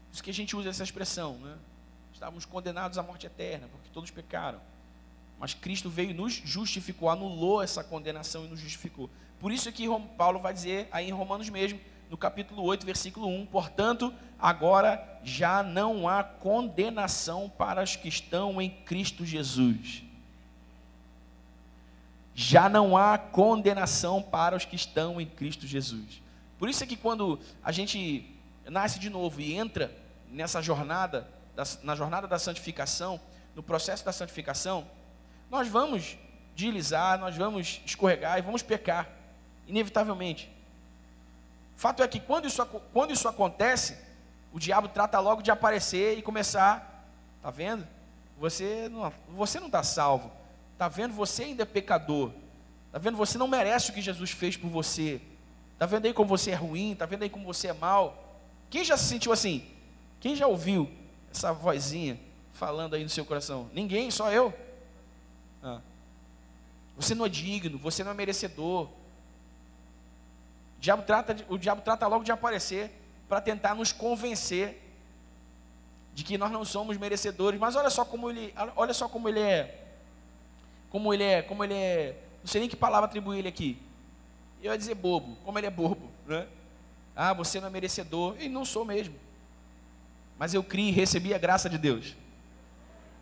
Por isso que a gente usa essa expressão, né? Estávamos condenados à morte eterna, porque todos pecaram. Mas Cristo veio e nos justificou, anulou essa condenação e nos justificou. Por isso que Paulo vai dizer aí em Romanos mesmo, no capítulo 8, versículo 1, portanto, agora já não há condenação para os que estão em Cristo Jesus. Já não há condenação para os que estão em Cristo Jesus. Por isso é que quando a gente nasce de novo e entra nessa jornada, na jornada da santificação, no processo da santificação, nós vamos deslizar, nós vamos escorregar e vamos pecar, inevitavelmente. Fato é que quando isso acontece, o diabo trata logo de aparecer e começar, tá vendo? Você não está salvo, tá vendo? Você ainda é pecador, tá vendo? Você não merece o que Jesus fez por você, tá vendo aí como você é ruim, tá vendo aí como você é mal? Quem já se sentiu assim? Quem já ouviu essa vozinha falando aí no seu coração? Ninguém, só eu. Você não é digno, você não é merecedor. O diabo trata logo de aparecer para tentar nos convencer de que nós não somos merecedores. Mas olha só como ele é, não sei nem que palavra atribuir ele aqui. Eu ia dizer bobo, como ele é bobo, né? Ah, você não é merecedor. E não sou mesmo. Mas eu criei e recebi a graça de Deus.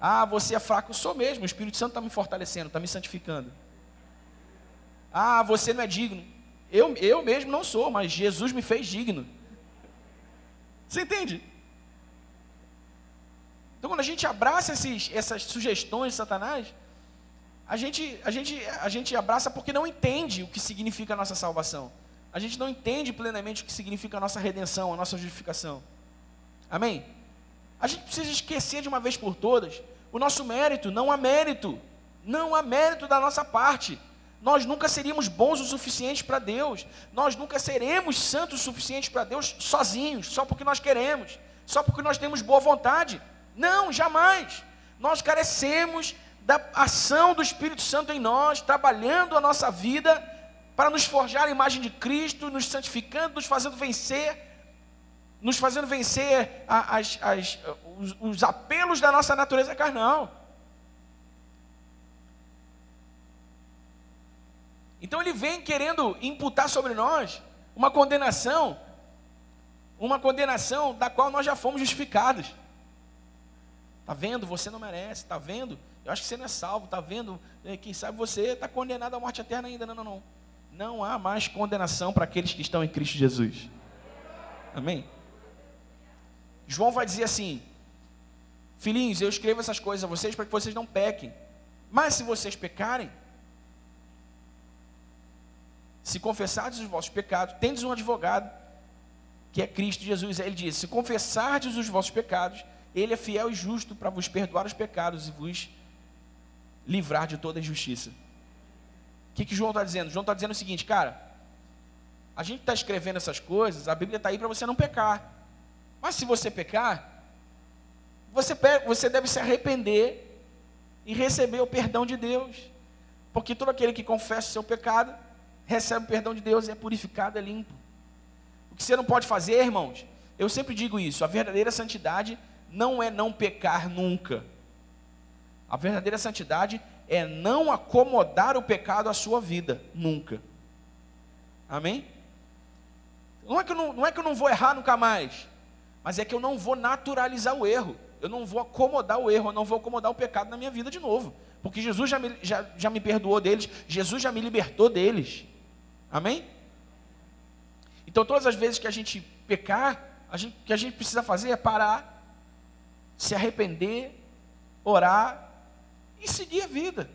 Ah, você é fraco. Eu sou mesmo. O Espírito Santo está me fortalecendo, está me santificando. Ah, você não é digno. Eu mesmo não sou, mas Jesus me fez digno. Você entende? Então, quando a gente abraça essas sugestões de Satanás, a gente abraça porque não entende o que significa a nossa salvação. A gente não entende plenamente o que significa a nossa redenção, a nossa justificação. Amém? A gente precisa esquecer de uma vez por todas o nosso mérito. Não há mérito. Não há mérito da nossa parte. Nós nunca seríamos bons o suficiente para Deus. Nós nunca seremos santos o suficiente para Deus sozinhos, só porque nós queremos, só porque nós temos boa vontade. Não, jamais. Nós carecemos da ação do Espírito Santo em nós, trabalhando a nossa vida para nos forjar a imagem de Cristo, nos santificando, nos fazendo vencer os apelos da nossa natureza carnal. Então ele vem querendo imputar sobre nós uma condenação da qual nós já fomos justificados. Está vendo? Você não merece, está vendo? Eu acho que você não é salvo, está vendo? Quem sabe você está condenado à morte eterna ainda. Não. Não há mais condenação para aqueles que estão em Cristo Jesus. Amém? João vai dizer assim: filhinhos, eu escrevo essas coisas a vocês para que vocês não pequem. Mas se vocês pecarem, se confessardes os vossos pecados, tendes um advogado, que é Cristo Jesus. Aí ele diz: se confessardes os vossos pecados, Ele é fiel e justo para vos perdoar os pecados e vos livrar de toda injustiça. O que João está dizendo? João está dizendo o seguinte: cara, a gente está escrevendo essas coisas, a Bíblia está aí para você não pecar. Mas se você pecar, você deve se arrepender e receber o perdão de Deus. Porque todo aquele que confessa o seu pecado recebe o perdão de Deus, é purificado, é limpo. O que você não pode fazer, irmãos, eu sempre digo isso: a verdadeira santidade não é não pecar nunca. A verdadeira santidade é não acomodar o pecado à sua vida, nunca. Amém? Não é que eu não vou errar nunca mais, mas é que eu não vou naturalizar o erro. Eu não vou acomodar o erro, eu não vou acomodar o pecado na minha vida de novo. Porque Jesus já me perdoou deles, Jesus já me libertou deles. Amém? Então todas as vezes que a gente pecar, o que a gente precisa fazer é parar, se arrepender, orar e seguir a vida.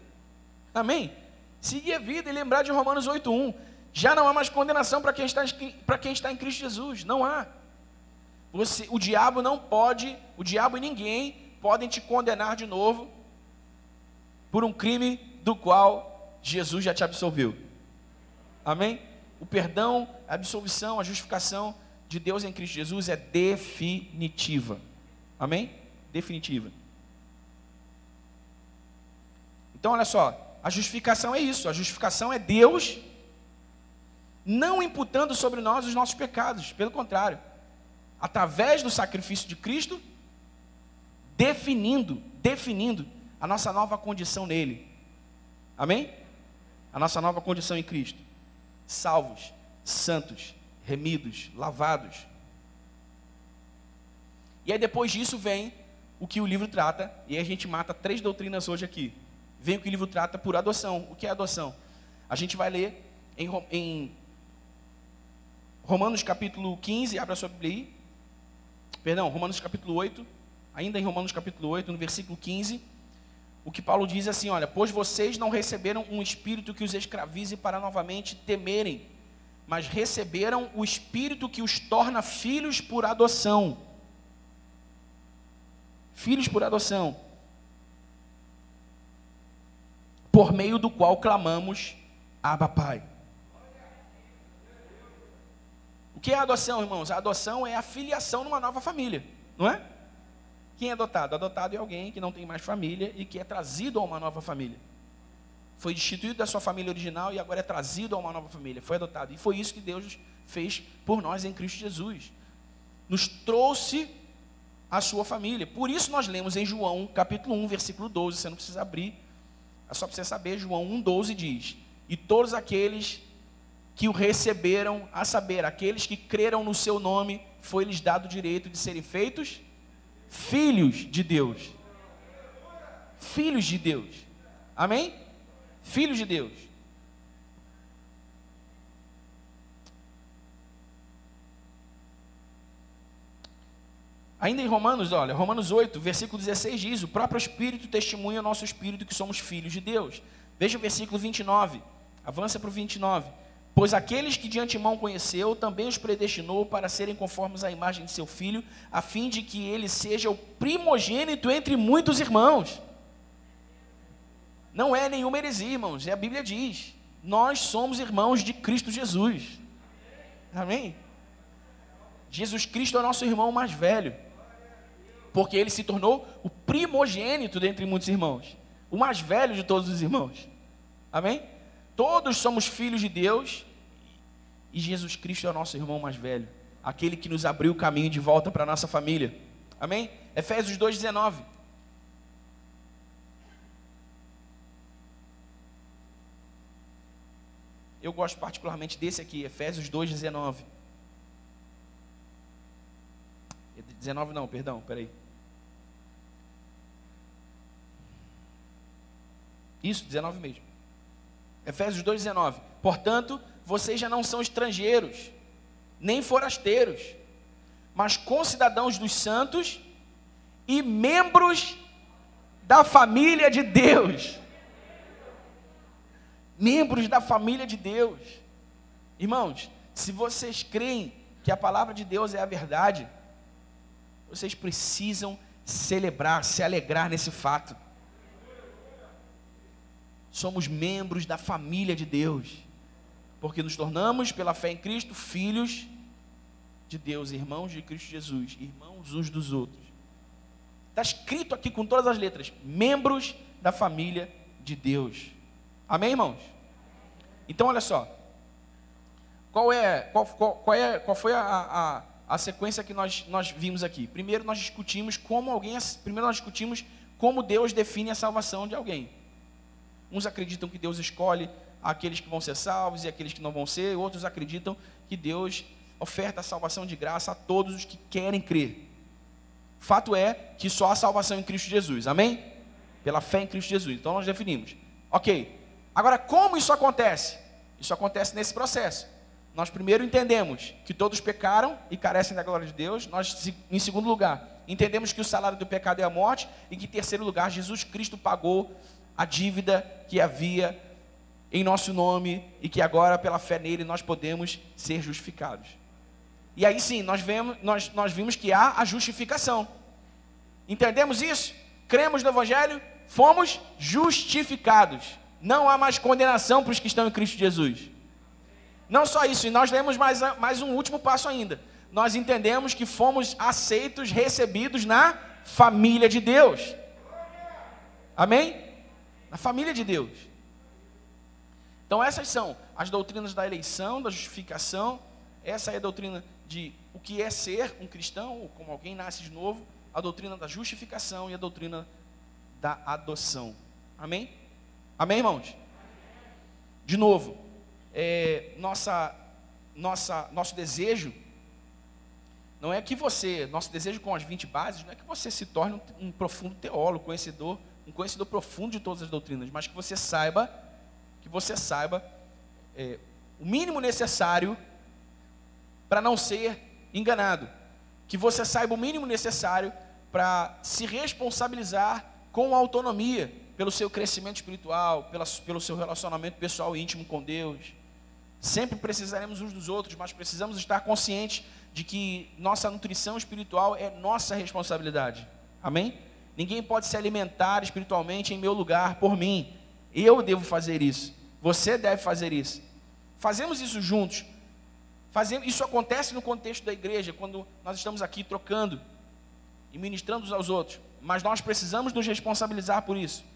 Amém? Seguir a vida e lembrar de Romanos 8:1. Já não há mais condenação para quem está em Cristo Jesus. Não há. O diabo e ninguém podem te condenar de novo por um crime do qual Jesus já te absolveu. Amém? O perdão, a absolvição, a justificação de Deus em Cristo Jesus é definitiva. Amém? Definitiva. Então olha só, a justificação é isso. A justificação é Deus não imputando sobre nós os nossos pecados. Pelo contrário, através do sacrifício de Cristo, definindo a nossa nova condição nele. Amém? A nossa nova condição em Cristo. Salvos, santos, remidos, lavados. E aí depois disso vem o que o livro trata, e a gente mata 3 doutrinas hoje aqui. Vem o que o livro trata por adoção. O que é adoção? A gente vai ler em Romanos capítulo 15, abra a sua Bíblia aí. Perdão, Romanos capítulo 8, ainda em Romanos capítulo 8, no versículo 15, o que Paulo diz assim, olha, pois vocês não receberam um espírito que os escravize para novamente temerem, mas receberam o espírito que os torna filhos por adoção. Filhos por adoção. Por meio do qual clamamos, Abba, Pai. O que é a adoção, irmãos? A adoção é a filiação numa nova família, não é? Quem é adotado? Adotado é alguém que não tem mais família e que é trazido a uma nova família. Foi destituído da sua família original e agora é trazido a uma nova família. Foi adotado. E foi isso que Deus fez por nós em Cristo Jesus. Nos trouxe a sua família. Por isso nós lemos em João, capítulo 1, versículo 12. Você não precisa abrir. É só para você saber. João 1,12 diz: e todos aqueles que o receberam, a saber, aqueles que creram no seu nome, foi-lhes dado o direito de serem feitos filhos de Deus. Filhos de Deus. Amém? Filhos de Deus. Ainda em Romanos, olha, Romanos 8, versículo 16 diz: o próprio Espírito testemunha ao nosso Espírito que somos filhos de Deus. Veja o versículo 29, avança para o 29. Pois aqueles que de antemão conheceu, também os predestinou para serem conformes à imagem de seu Filho, a fim de que ele seja o primogênito entre muitos irmãos. Não é nenhuma heresia, irmãos, a Bíblia diz, nós somos irmãos de Cristo Jesus. Amém? Jesus Cristo é o nosso irmão mais velho, porque ele se tornou o primogênito dentre muitos irmãos, o mais velho de todos os irmãos. Amém? Todos somos filhos de Deus, e Jesus Cristo é o nosso irmão mais velho, aquele que nos abriu o caminho de volta para a nossa família. Amém? Efésios 2,19. Eu gosto particularmente desse aqui, Efésios 2,19. 19 não, perdão, peraí. Isso, 19 mesmo. Efésios 2,19. Portanto, vocês já não são estrangeiros, nem forasteiros, mas concidadãos dos santos e membros da família de Deus. Membros da família de Deus. Irmãos, se vocês creem que a palavra de Deus é a verdade, vocês precisam celebrar, se alegrar nesse fato. Somos membros da família de Deus, porque nos tornamos, pela fé em Cristo, filhos de Deus, irmãos de Cristo Jesus, irmãos uns dos outros. Está escrito aqui com todas as letras, membros da família de Deus. Amém, irmãos? Então, olha só, qual foi a sequência que nós vimos aqui? Primeiro nós discutimos como Deus define a salvação de alguém. Uns acreditam que Deus escolhe aqueles que vão ser salvos e aqueles que não vão ser. Outros acreditam que Deus oferta a salvação de graça a todos os que querem crer. Fato é que só há salvação em Cristo Jesus. Amém? Pela fé em Cristo Jesus. Então nós definimos. Ok. Agora, como isso acontece? Isso acontece nesse processo. Nós primeiro entendemos que todos pecaram e carecem da glória de Deus. Nós, em segundo lugar, entendemos que o salário do pecado é a morte. E que, em terceiro lugar, Jesus Cristo pagou a dívida que havia em nosso nome e que agora, pela fé nele, nós podemos ser justificados. E aí sim, nós vimos que há a justificação. Entendemos isso? Cremos no Evangelho, fomos justificados. Não há mais condenação para os que estão em Cristo Jesus. Não só isso, e nós lemos mais um último passo ainda. Nós entendemos que fomos aceitos, recebidos na família de Deus. Amém? Na família de Deus. Então essas são as doutrinas da eleição, da justificação. Essa é a doutrina de o que é ser um cristão, ou como alguém nasce de novo. A doutrina da justificação e a doutrina da adoção. Amém? Amém, irmãos? De novo, nosso desejo não é que nosso desejo com as 20 bases, não é que você se torne um profundo teólogo, um conhecedor profundo de todas as doutrinas, mas que você saiba o mínimo necessário para não ser enganado, que você saiba o mínimo necessário para se responsabilizar com autonomia, pelo seu crescimento espiritual, pelo seu relacionamento pessoal e íntimo com Deus. Sempre precisaremos uns dos outros, mas precisamos estar conscientes de que nossa nutrição espiritual é nossa responsabilidade. Amém? Ninguém pode se alimentar espiritualmente em meu lugar por mim. Eu devo fazer isso. Você deve fazer isso. Fazemos isso juntos. Isso acontece no contexto da igreja, quando nós estamos aqui trocando e ministrando uns aos outros. Mas nós precisamos nos responsabilizar por isso.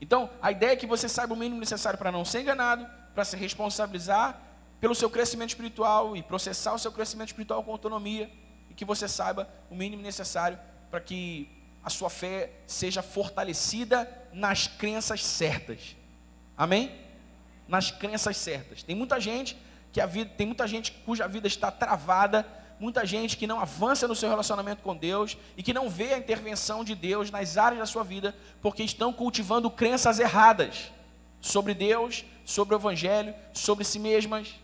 Então, a ideia é que você saiba o mínimo necessário para não ser enganado, para se responsabilizar pelo seu crescimento espiritual e processar o seu crescimento espiritual com autonomia, e que você saiba o mínimo necessário para que a sua fé seja fortalecida nas crenças certas. Amém? Nas crenças certas. Tem muita gente cuja vida está travada, muita gente que não avança no seu relacionamento com Deus e que não vê a intervenção de Deus nas áreas da sua vida, porque estão cultivando crenças erradas sobre Deus, sobre o Evangelho, sobre si mesmas.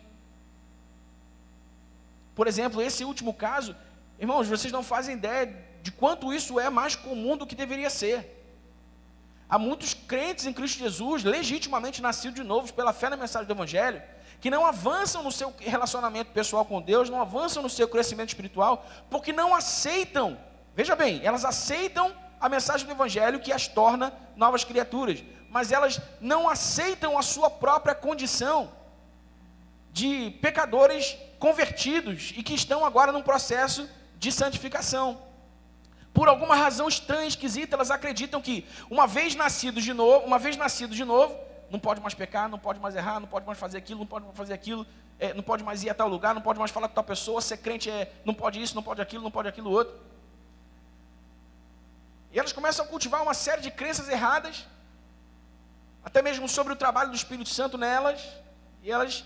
Por exemplo, esse último caso, irmãos, vocês não fazem ideia de quanto isso é mais comum do que deveria ser. Há muitos crentes em Cristo Jesus, legitimamente nascidos de novo pela fé na mensagem do Evangelho, que não avançam no seu relacionamento pessoal com Deus, não avançam no seu crescimento espiritual, porque não aceitam, veja bem, elas aceitam a mensagem do Evangelho que as torna novas criaturas, mas elas não aceitam a sua própria condição de pecadores convertidos e que estão agora num processo de santificação. Por alguma razão estranha, esquisita, elas acreditam que uma vez nascido de novo, não pode mais pecar, não pode mais errar, não pode mais fazer aquilo, não pode mais fazer aquilo, não pode mais ir a tal lugar, não pode mais falar com tal pessoa, ser crente não pode isso, não pode aquilo, não pode aquilo outro. E elas começam a cultivar uma série de crenças erradas, até mesmo sobre o trabalho do Espírito Santo nelas, e elas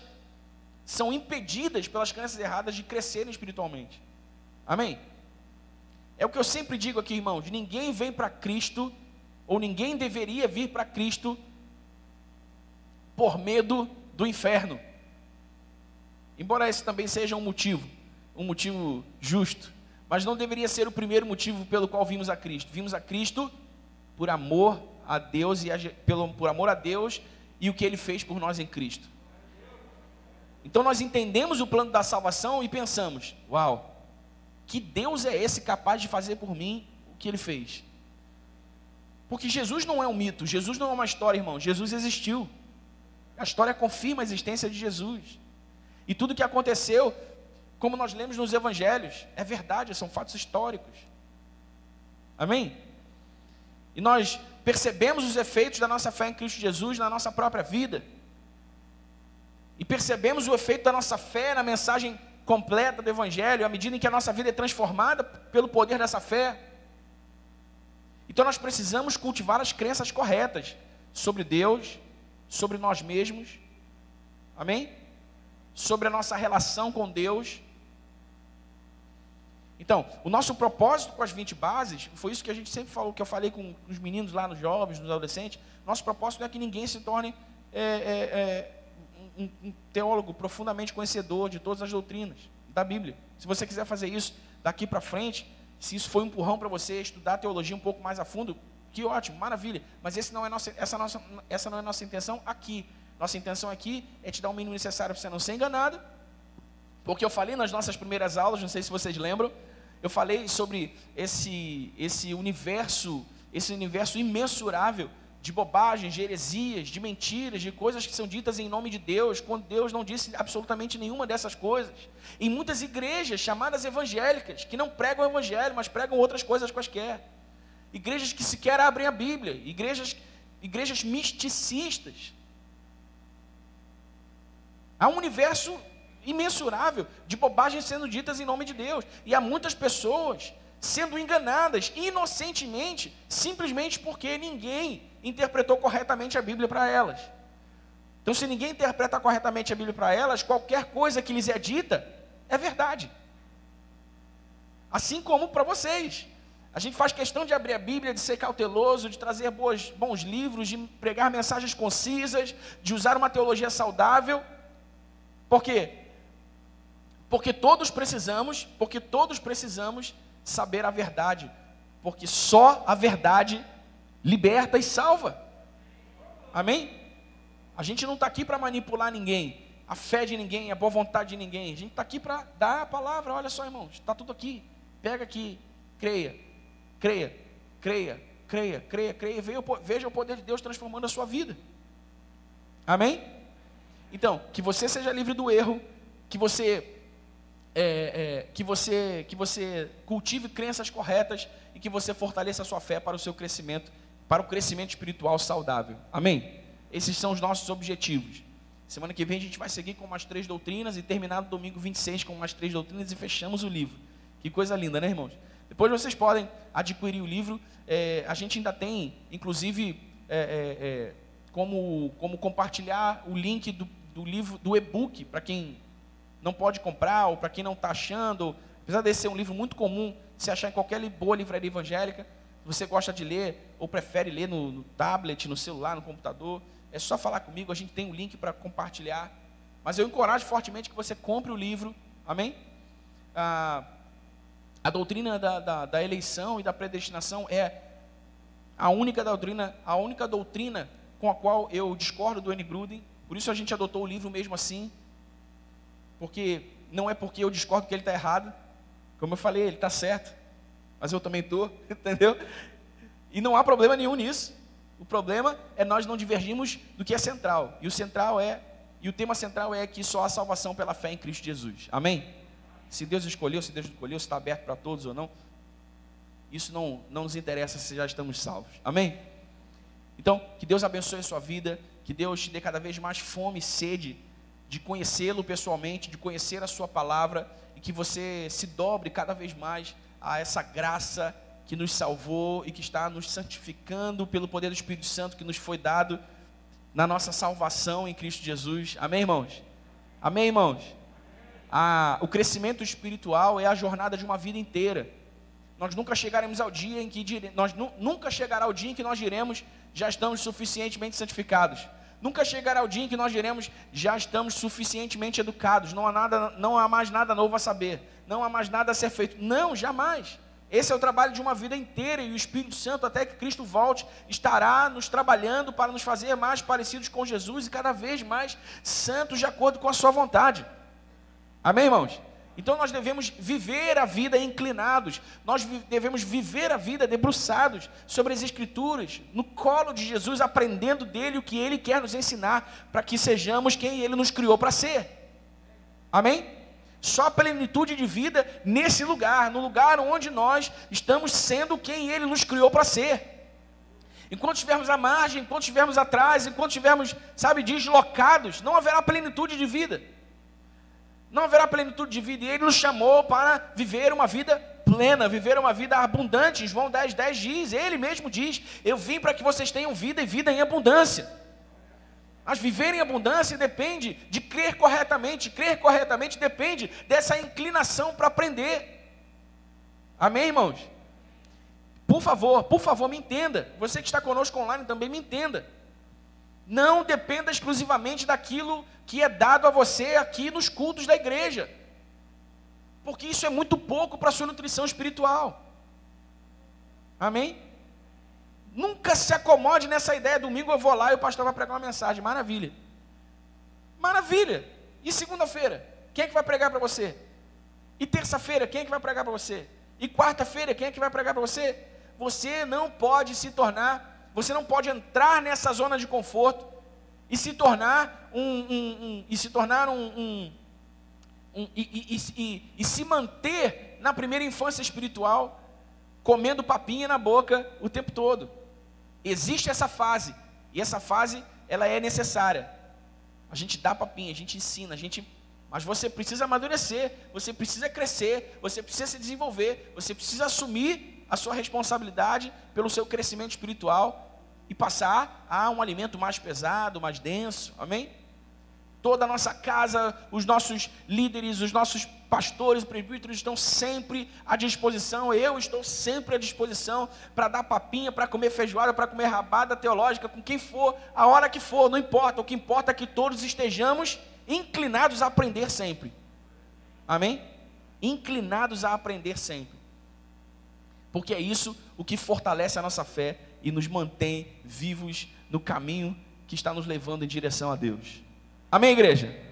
são impedidas pelas crenças erradas de crescerem espiritualmente. Amém? É o que eu sempre digo aqui, irmãos, ninguém vem para Cristo, ou ninguém deveria vir para Cristo por medo do inferno. Embora esse também seja um motivo justo, mas não deveria ser o primeiro motivo pelo qual vimos a Cristo. Vimos a Cristo por amor a Deus por amor a Deus e o que Ele fez por nós em Cristo. Então nós entendemos o plano da salvação e pensamos: uau, que Deus é esse capaz de fazer por mim o que Ele fez? Porque Jesus não é um mito, Jesus não é uma história, irmão. Jesus existiu. A história confirma a existência de Jesus. E tudo que aconteceu, como nós lemos nos evangelhos, é verdade, são fatos históricos. Amém? E nós percebemos os efeitos da nossa fé em Cristo Jesus na nossa própria vida. E percebemos o efeito da nossa fé na mensagem completa do evangelho, à medida em que a nossa vida é transformada pelo poder dessa fé. Então nós precisamos cultivar as crenças corretas sobre Deus, sobre nós mesmos, amém? Sobre a nossa relação com Deus. Então, o nosso propósito com as 20 bases, foi isso que a gente sempre falou, que eu falei com os meninos lá, nos jovens, nos adolescentes. Nosso propósito não é que ninguém se torne um teólogo profundamente conhecedor de todas as doutrinas da Bíblia. Se você quiser fazer isso daqui para frente, se isso foi um empurrão para você estudar teologia um pouco mais a fundo, que ótimo, maravilha. Mas essa não é a nossa intenção aqui. Nossa intenção aqui é te dar o mínimo necessário para você não ser enganado. Porque eu falei nas nossas primeiras aulas, não sei se vocês lembram, eu falei sobre esse universo imensurável de bobagens, de heresias, de mentiras, de coisas que são ditas em nome de Deus, quando Deus não disse absolutamente nenhuma dessas coisas. Em muitas igrejas chamadas evangélicas, que não pregam o evangelho, mas pregam outras coisas quaisquer. Igrejas que sequer abrem a Bíblia, igrejas misticistas. Há um universo imensurável de bobagens sendo ditas em nome de Deus. E há muitas pessoas sendo enganadas inocentemente, simplesmente porque ninguém interpretou corretamente a Bíblia para elas. Então, se ninguém interpreta corretamente a Bíblia para elas, qualquer coisa que lhes é dita é verdade. Assim como para vocês. A gente faz questão de abrir a Bíblia, de ser cauteloso, de trazer bons livros, de pregar mensagens concisas, de usar uma teologia saudável. Por quê? Porque todos precisamos saber a verdade. Porque só a verdade liberta e salva. Amém? A gente não está aqui para manipular ninguém, a fé de ninguém, a boa vontade de ninguém. A gente está aqui para dar a palavra. Olha só, irmãos, está tudo aqui. Pega aqui, creia, creia, creia, creia, creia, creia. Veja o poder de Deus transformando a sua vida. Amém? Então, que você seja livre do erro, que você cultive crenças corretas e que você fortaleça a sua fé para o seu crescimento, para o crescimento espiritual saudável. Amém? Esses são os nossos objetivos. Semana que vem a gente vai seguir com mais 3 doutrinas e terminar no domingo 26 com mais 3 doutrinas e fechamos o livro. Que coisa linda, né, irmãos? Depois vocês podem adquirir o livro. A gente ainda tem, inclusive, como compartilhar o link do livro, do e-book, para quem não pode comprar ou para quem não está achando. Apesar desse ser um livro muito comum, se achar em qualquer boa livraria evangélica, se você gosta de ler ou prefere ler no tablet, no celular, no computador, é só falar comigo, a gente tem um link para compartilhar. Mas eu encorajo fortemente que você compre o livro, amém? A doutrina da eleição e da predestinação é a única doutrina com a qual eu discordo do N. Gruden. Por isso a gente adotou o livro mesmo assim, porque não é porque eu discordo que ele está errado. Como eu falei, ele está certo, mas eu também estou, entendeu? E não há problema nenhum nisso. O problema é nós não divergirmos do que é central. E o tema central é que só há salvação pela fé em Cristo Jesus. Amém? Se Deus escolheu, se Deus não escolheu, se está aberto para todos ou não, isso não nos interessa se já estamos salvos. Amém? Então, que Deus abençoe a sua vida, que Deus te dê cada vez mais fome e sede de conhecê-lo pessoalmente, de conhecer a sua palavra, e que você se dobre cada vez mais a essa graça que nos salvou e que está nos santificando pelo poder do Espírito Santo que nos foi dado na nossa salvação em Cristo Jesus. Amém, irmãos? Amém, irmãos? O crescimento espiritual é a jornada de uma vida inteira. Nós nunca chegaremos ao dia em que nunca chegará o dia em que nós diremos já estamos suficientemente santificados. Nunca chegará o dia em que nós diremos já estamos suficientemente educados. Não há mais nada novo a saber. Não há mais nada a ser feito. Não, jamais. Esse é o trabalho de uma vida inteira, e o Espírito Santo, até que Cristo volte, estará nos trabalhando para nos fazer mais parecidos com Jesus e cada vez mais santos de acordo com a sua vontade. Amém, irmãos? Então nós devemos viver a vida inclinados, nós devemos viver a vida debruçados sobre as Escrituras, no colo de Jesus, aprendendo dele o que ele quer nos ensinar, para que sejamos quem ele nos criou para ser. Amém? Só a plenitude de vida nesse lugar, no lugar onde nós estamos sendo quem ele nos criou para ser. Enquanto estivermos à margem, enquanto estivermos atrás, enquanto estivermos, deslocados, não haverá plenitude de vida. Não haverá plenitude de vida. E ele nos chamou para viver uma vida plena, viver uma vida abundante. João 10:10 diz, ele mesmo diz, eu vim para que vocês tenham vida e vida em abundância. Mas viver em abundância depende de crer corretamente. Crer corretamente depende dessa inclinação para aprender. Amém, irmãos? Por favor, me entenda. Você que está conosco online também me entenda. Não dependa exclusivamente daquilo que é dado a você aqui nos cultos da igreja. Porque isso é muito pouco para a sua nutrição espiritual. Amém? Nunca se acomode nessa ideia. Domingo eu vou lá e o pastor vai pregar uma mensagem. Maravilha. Maravilha. E segunda-feira? Quem é que vai pregar para você? E terça-feira? Quem é que vai pregar para você? E quarta-feira? Quem é que vai pregar para você? Você não pode você não pode entrar nessa zona de conforto e se tornar e se manter na primeira infância espiritual, comendo papinha na boca o tempo todo. Existe essa fase, e essa fase ela é necessária. A gente dá papinha, a gente ensina, mas você precisa amadurecer, você precisa crescer, você precisa se desenvolver, você precisa assumir a sua responsabilidade pelo seu crescimento espiritual e passar a um alimento mais pesado, mais denso. Amém? Toda a nossa casa, os nossos líderes, os nossos pastores, presbíteros estão sempre à disposição. Eu estou sempre à disposição para dar papinha, para comer feijoada, para comer rabada teológica, com quem for, a hora que for, não importa. O que importa é que todos estejamos inclinados a aprender sempre. Amém? Inclinados a aprender sempre. Porque é isso o que fortalece a nossa fé e nos mantém vivos no caminho que está nos levando em direção a Deus. Amém, igreja?